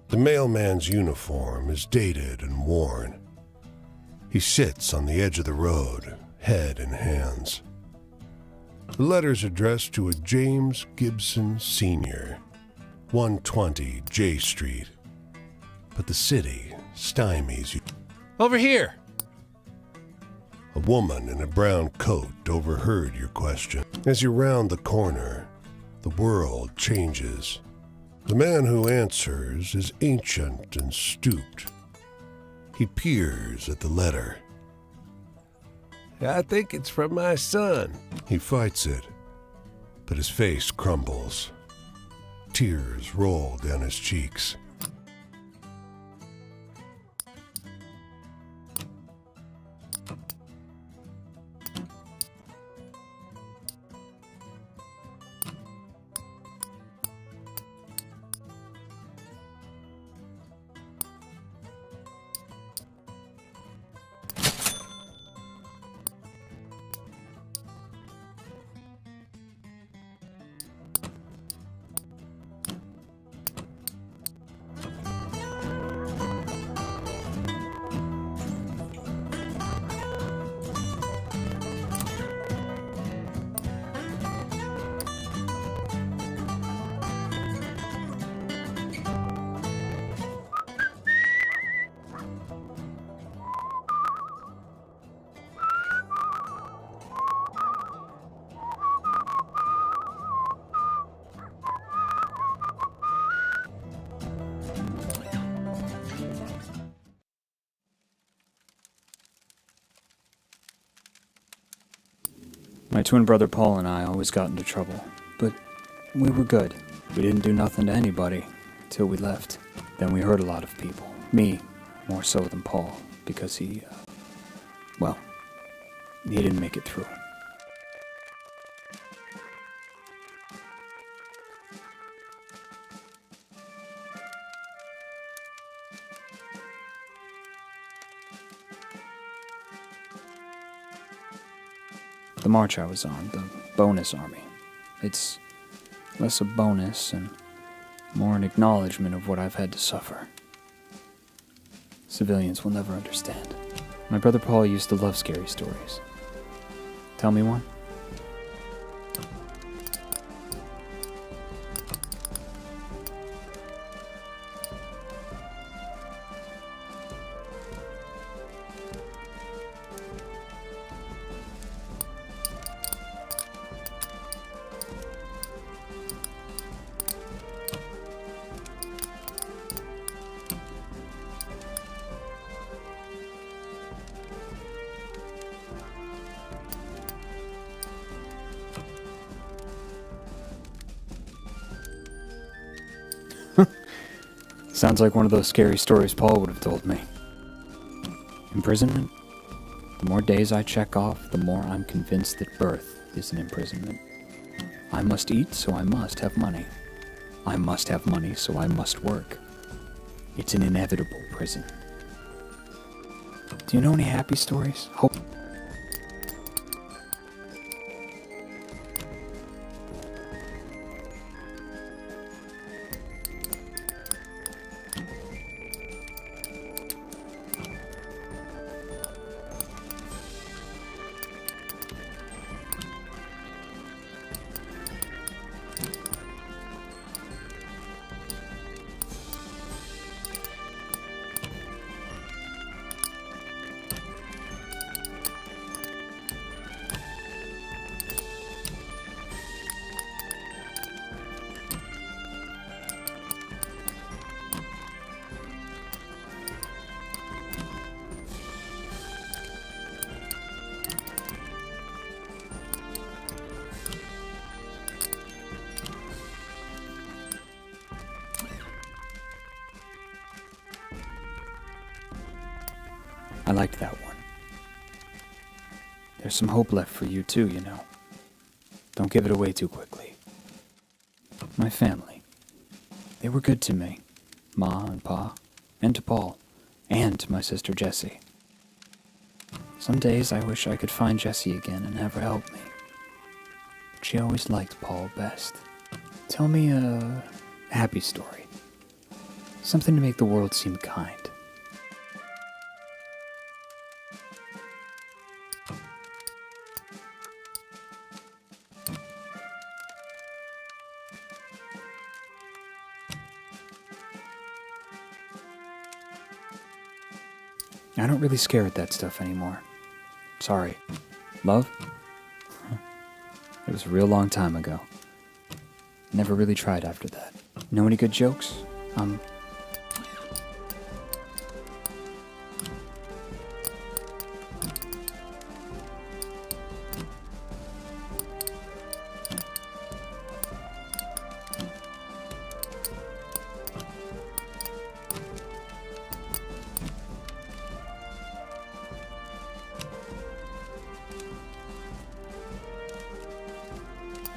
Speaker 1: The mailman's uniform is dated and worn. He sits on the edge of the road, head in hands. The letter's addressed to a James Gibson Sr., 120 J Street. But the city stymies you.
Speaker 4: Over here!
Speaker 1: A woman in a brown coat overheard your question. As you round the corner, the world changes. The man who answers is ancient and stooped. He peers at the letter.
Speaker 4: I think it's from my son.
Speaker 1: He fights it, but his face crumbles. Tears roll down his cheeks.
Speaker 6: My twin brother Paul and I always got into trouble, but we were good. We didn't do nothing to anybody till we left. Then we hurt a lot of people. Me, more so than Paul, because he didn't make it through. The march I was on, the bonus army. It's less a bonus and more an acknowledgement of what I've had to suffer. Civilians will never understand. My brother Paul used to love scary stories. Tell me one. Sounds like one of those scary stories Paul would have told me. Imprisonment? The more days I check off, the more I'm convinced that birth is an imprisonment. I must eat, so I must have money. I must have money, so I must work. It's an inevitable prison. Do you know any happy stories? Hope. I liked that one. There's some hope left for you too, you know. Don't give it away too quickly. My family. They were good to me. Ma and Pa. And to Paul. And to my sister Jessie. Some days I wish I could find Jessie again and have her help me. But she always liked Paul best. Tell me a happy story. Something to make the world seem kind. I don't really scare at that stuff anymore. Sorry. Love? It was a real long time ago. Never really tried after that. Know any good jokes?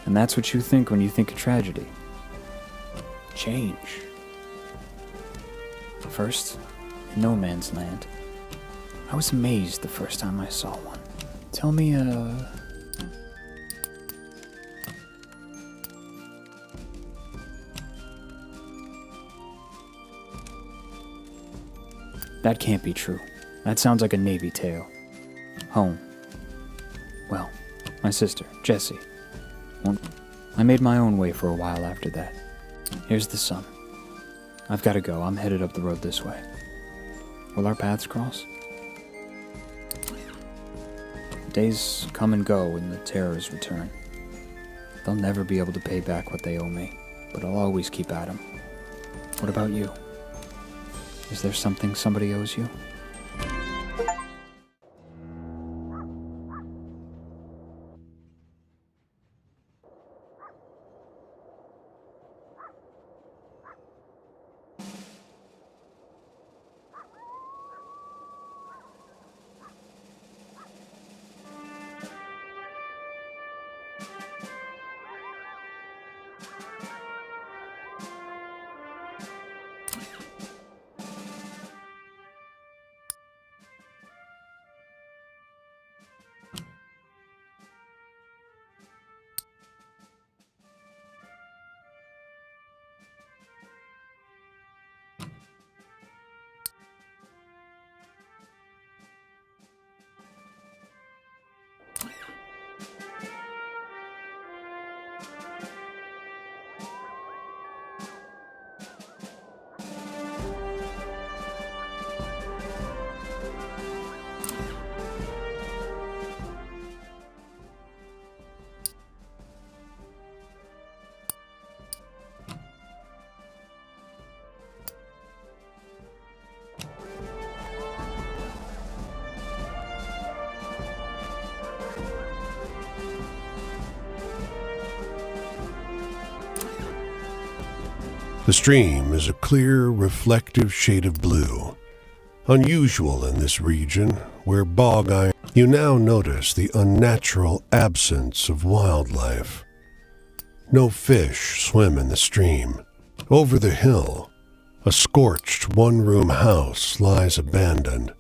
Speaker 6: And that's what you think when you think of tragedy. Change. First, in no man's land. I was amazed the first time I saw one. Tell me, That can't be true. That sounds like a Navy tale. Home. Well, my sister, Jessie. I made my own way for a while after that. Here's the sun. I've got to go. I'm headed up the road this way. Will our paths cross? Days come and go and the terrors return. They'll never be able to pay back what they owe me, but I'll always keep at 'em. What about you? Is there something somebody owes you?
Speaker 1: The stream is a clear, reflective shade of blue, unusual in this region where bog iron. You now notice the unnatural absence of wildlife. No fish swim in the stream. Over the hill, a scorched one-room house lies abandoned,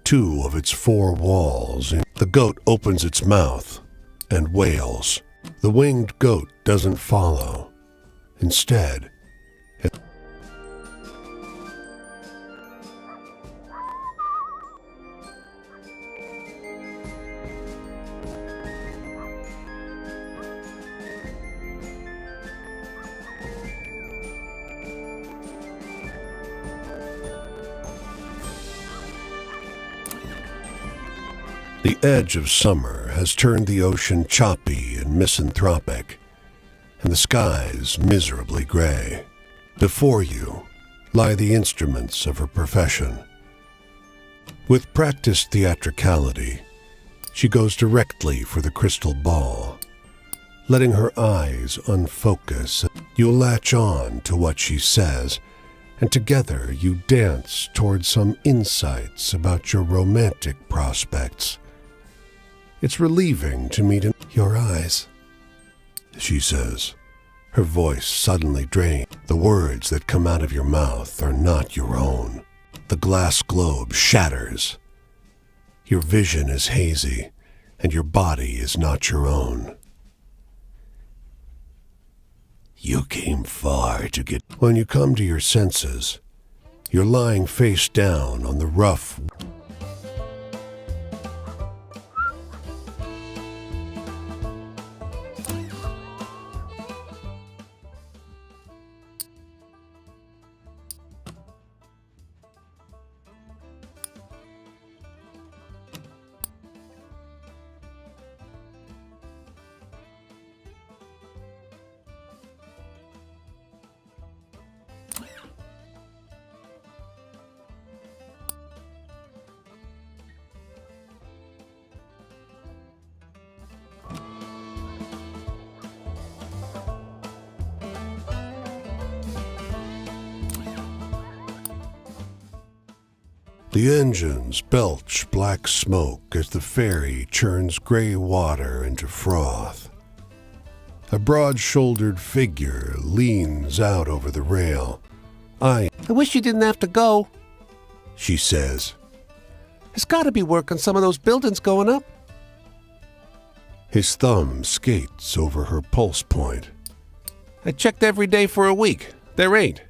Speaker 1: 2 of its 4 walls. The goat opens its mouth and wails. The winged goat doesn't follow. Instead, the edge of summer has turned the ocean choppy and misanthropic, and the skies miserably gray. Before you lie the instruments of her profession. With practiced theatricality, she goes directly for the crystal ball. Letting her eyes unfocus, you latch on to what she says, and together you dance towards some insights about your romantic prospects. It's relieving to meet in your eyes, she says, her voice suddenly drained. The words that come out of your mouth are not your own. The glass globe shatters. Your vision is hazy, and your body is not your own. You came far to get... When you come to your senses, you're lying face down on the rough... The engines belch black smoke as the ferry churns gray water into froth. A broad-shouldered figure leans out over the rail. I
Speaker 4: wish you didn't have to go.
Speaker 1: she says.
Speaker 4: There's got to be work on some of those buildings going up.
Speaker 1: His thumb skates over her pulse point.
Speaker 4: I checked every day for a week. There ain't.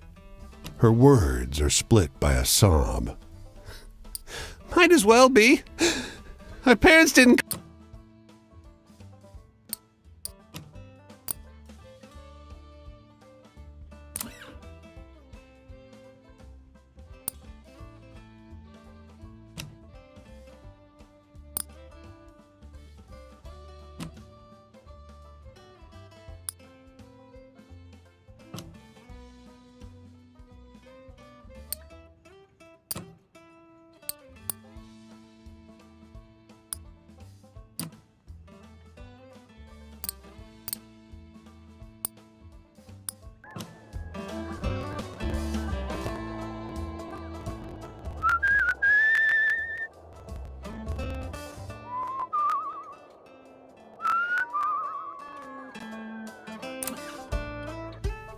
Speaker 1: Her words are split by a sob.
Speaker 4: Might as well be. My parents didn't.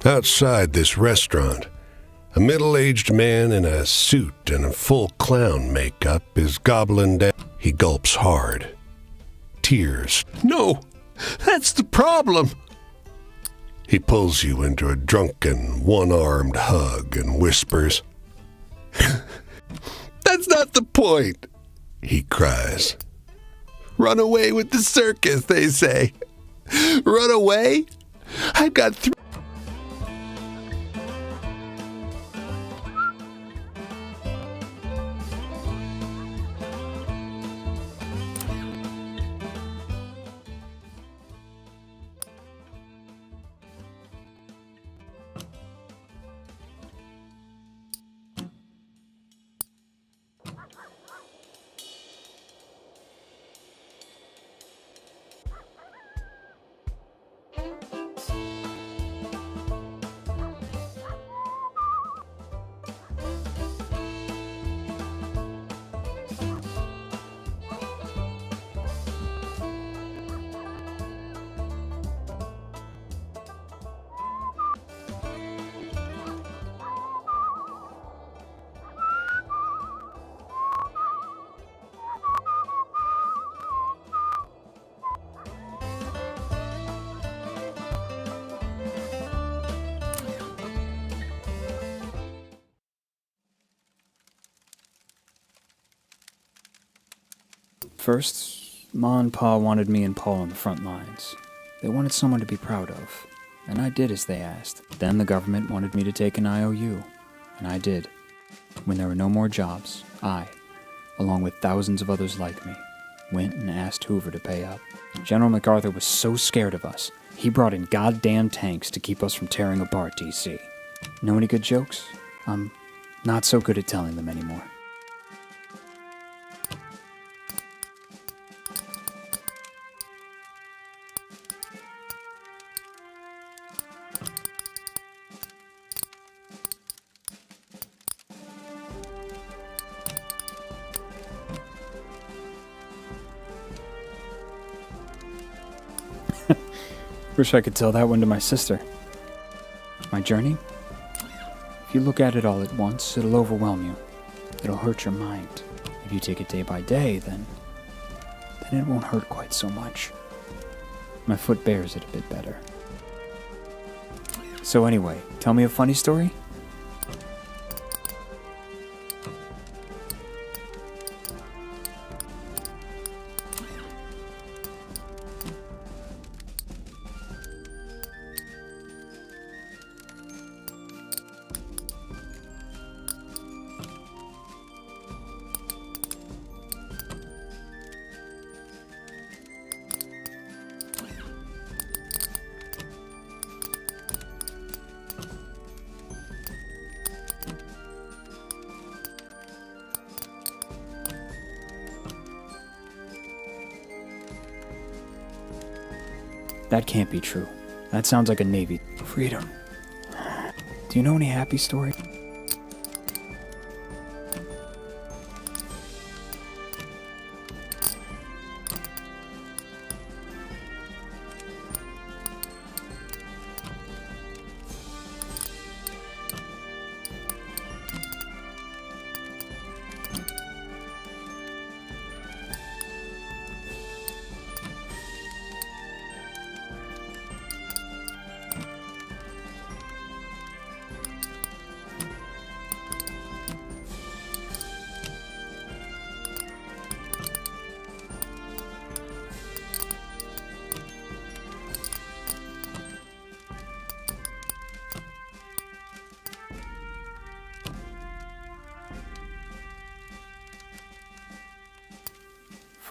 Speaker 1: Outside this restaurant, a middle-aged man in a suit and a full clown makeup is gobbling down. He gulps hard. Tears.
Speaker 4: No, that's the problem.
Speaker 1: He pulls you into a drunken, one-armed hug and whispers,
Speaker 4: That's not the point.
Speaker 1: he cries.
Speaker 4: Run away with the circus, they say. Run away? I've got 3.
Speaker 6: First, Ma and Pa wanted me and Paul on the front lines. They wanted someone to be proud of, and I did as they asked. Then the government wanted me to take an IOU, and I did. When there were no more jobs, I, along with thousands of others like me, went and asked Hoover to pay up. General MacArthur was so scared of us, he brought in goddamn tanks to keep us from tearing apart DC. Know any good jokes? I'm not so good at telling them anymore. Wish I could tell that one to my sister. My journey? If you look at it all at once, it'll overwhelm you. It'll hurt your mind. If you take it day by day, then it won't hurt quite so much. My foot bears it a bit better. So anyway, tell me a funny story? That can't be true. That sounds like a Navy. Freedom. Do you know any happy story?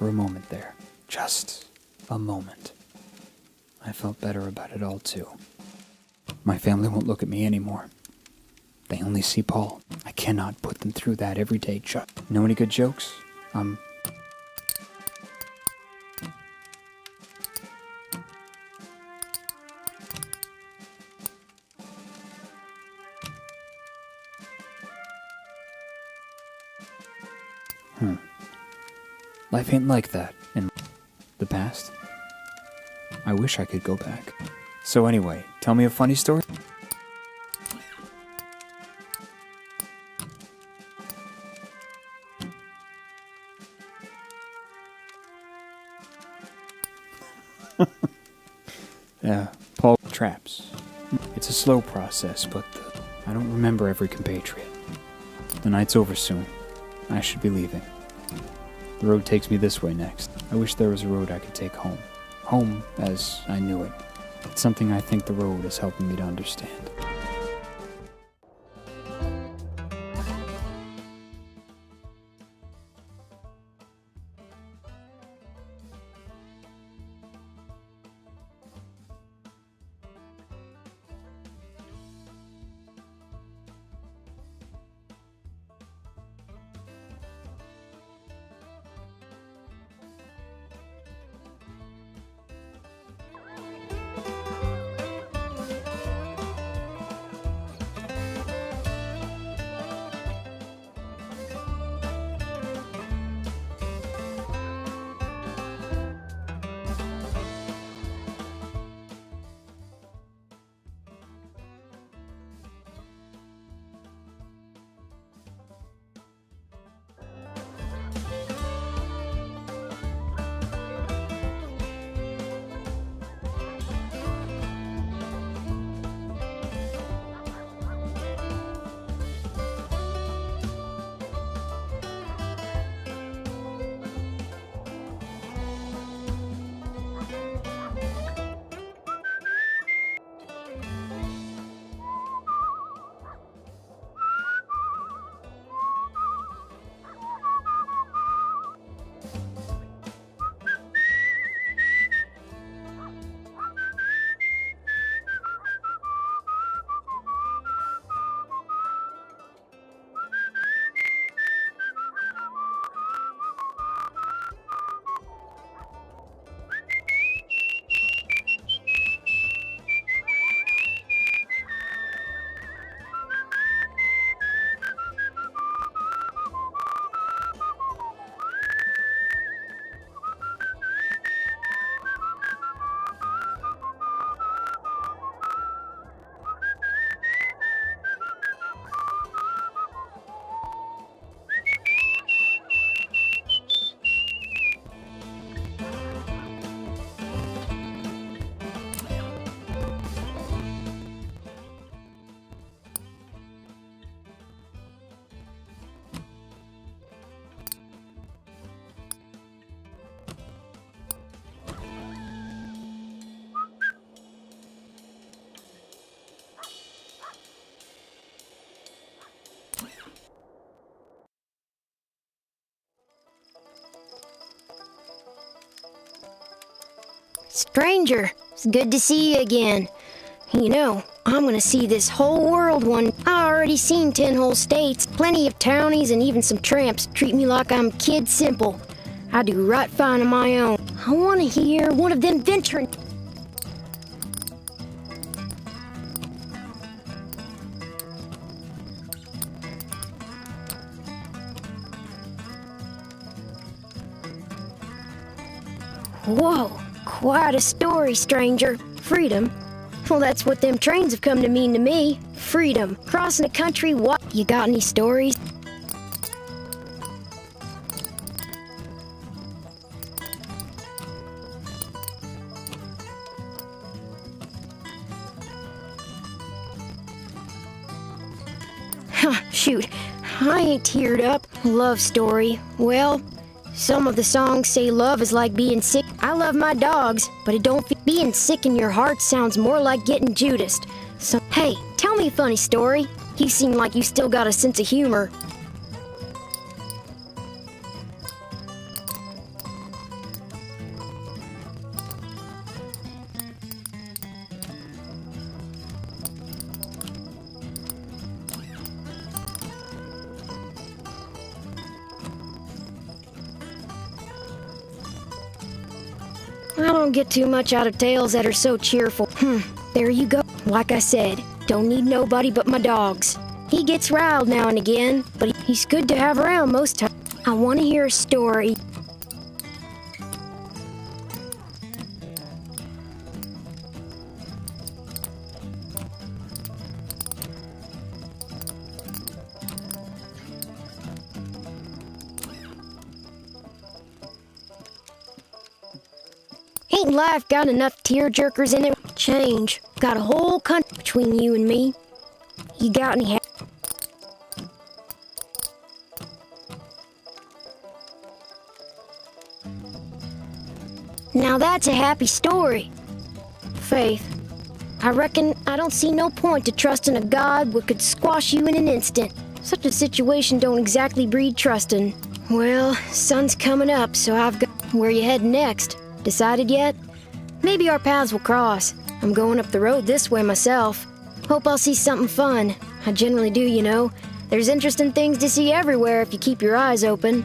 Speaker 6: for a moment there. Just a moment. I felt better about it all, too. My family won't look at me anymore. They only see Paul. I cannot put them through that every day. Know any good jokes? Life ain't like that in the past. I wish I could go back. So anyway, tell me a funny story. Paul traps. It's a slow process, but I don't remember every compatriot. The night's over soon. I should be leaving. The road takes me this way next. I wish there was a road I could take home. Home as I knew it. It's something I think the road is helping me to understand.
Speaker 5: Stranger, it's good to see you again. You know, I'm gonna see this whole world one. I already seen 10 whole states, plenty of townies, and even some tramps treat me like I'm kid simple. I do right fine on my own. I wanna hear one of them venturing. Whoa, quite a story, stranger. Freedom. Well, that's what them trains have come to mean to me. Freedom. Crossing the country, what? You got any stories? Huh, shoot. I ain't teared up. Love story. Well, some of the songs say love is like being sick. I love my dogs, but it don't feel. Being sick in your heart sounds more like getting Judased. So, hey, tell me a funny story. You seem like you still got a sense of humor. don't get too much out of tales that are so cheerful. There you go. Like I said, don't need nobody but my dogs. He gets riled now and again, but he's good to have around most times. I want to hear a story. Ain't life got enough tear-jerkers in it? Change. Got a whole country between you and me. You got any Now that's a happy story. Faith, I reckon I don't see no point to trusting a God what could squash you in an instant. Such a situation don't exactly breed trustin'. Well, sun's coming up, so I've got... Where you heading next? Decided yet? Maybe our paths will cross. I'm going up the road this way myself. Hope I'll see something fun. I generally do, you know. There's interesting things to see everywhere if you keep your eyes open.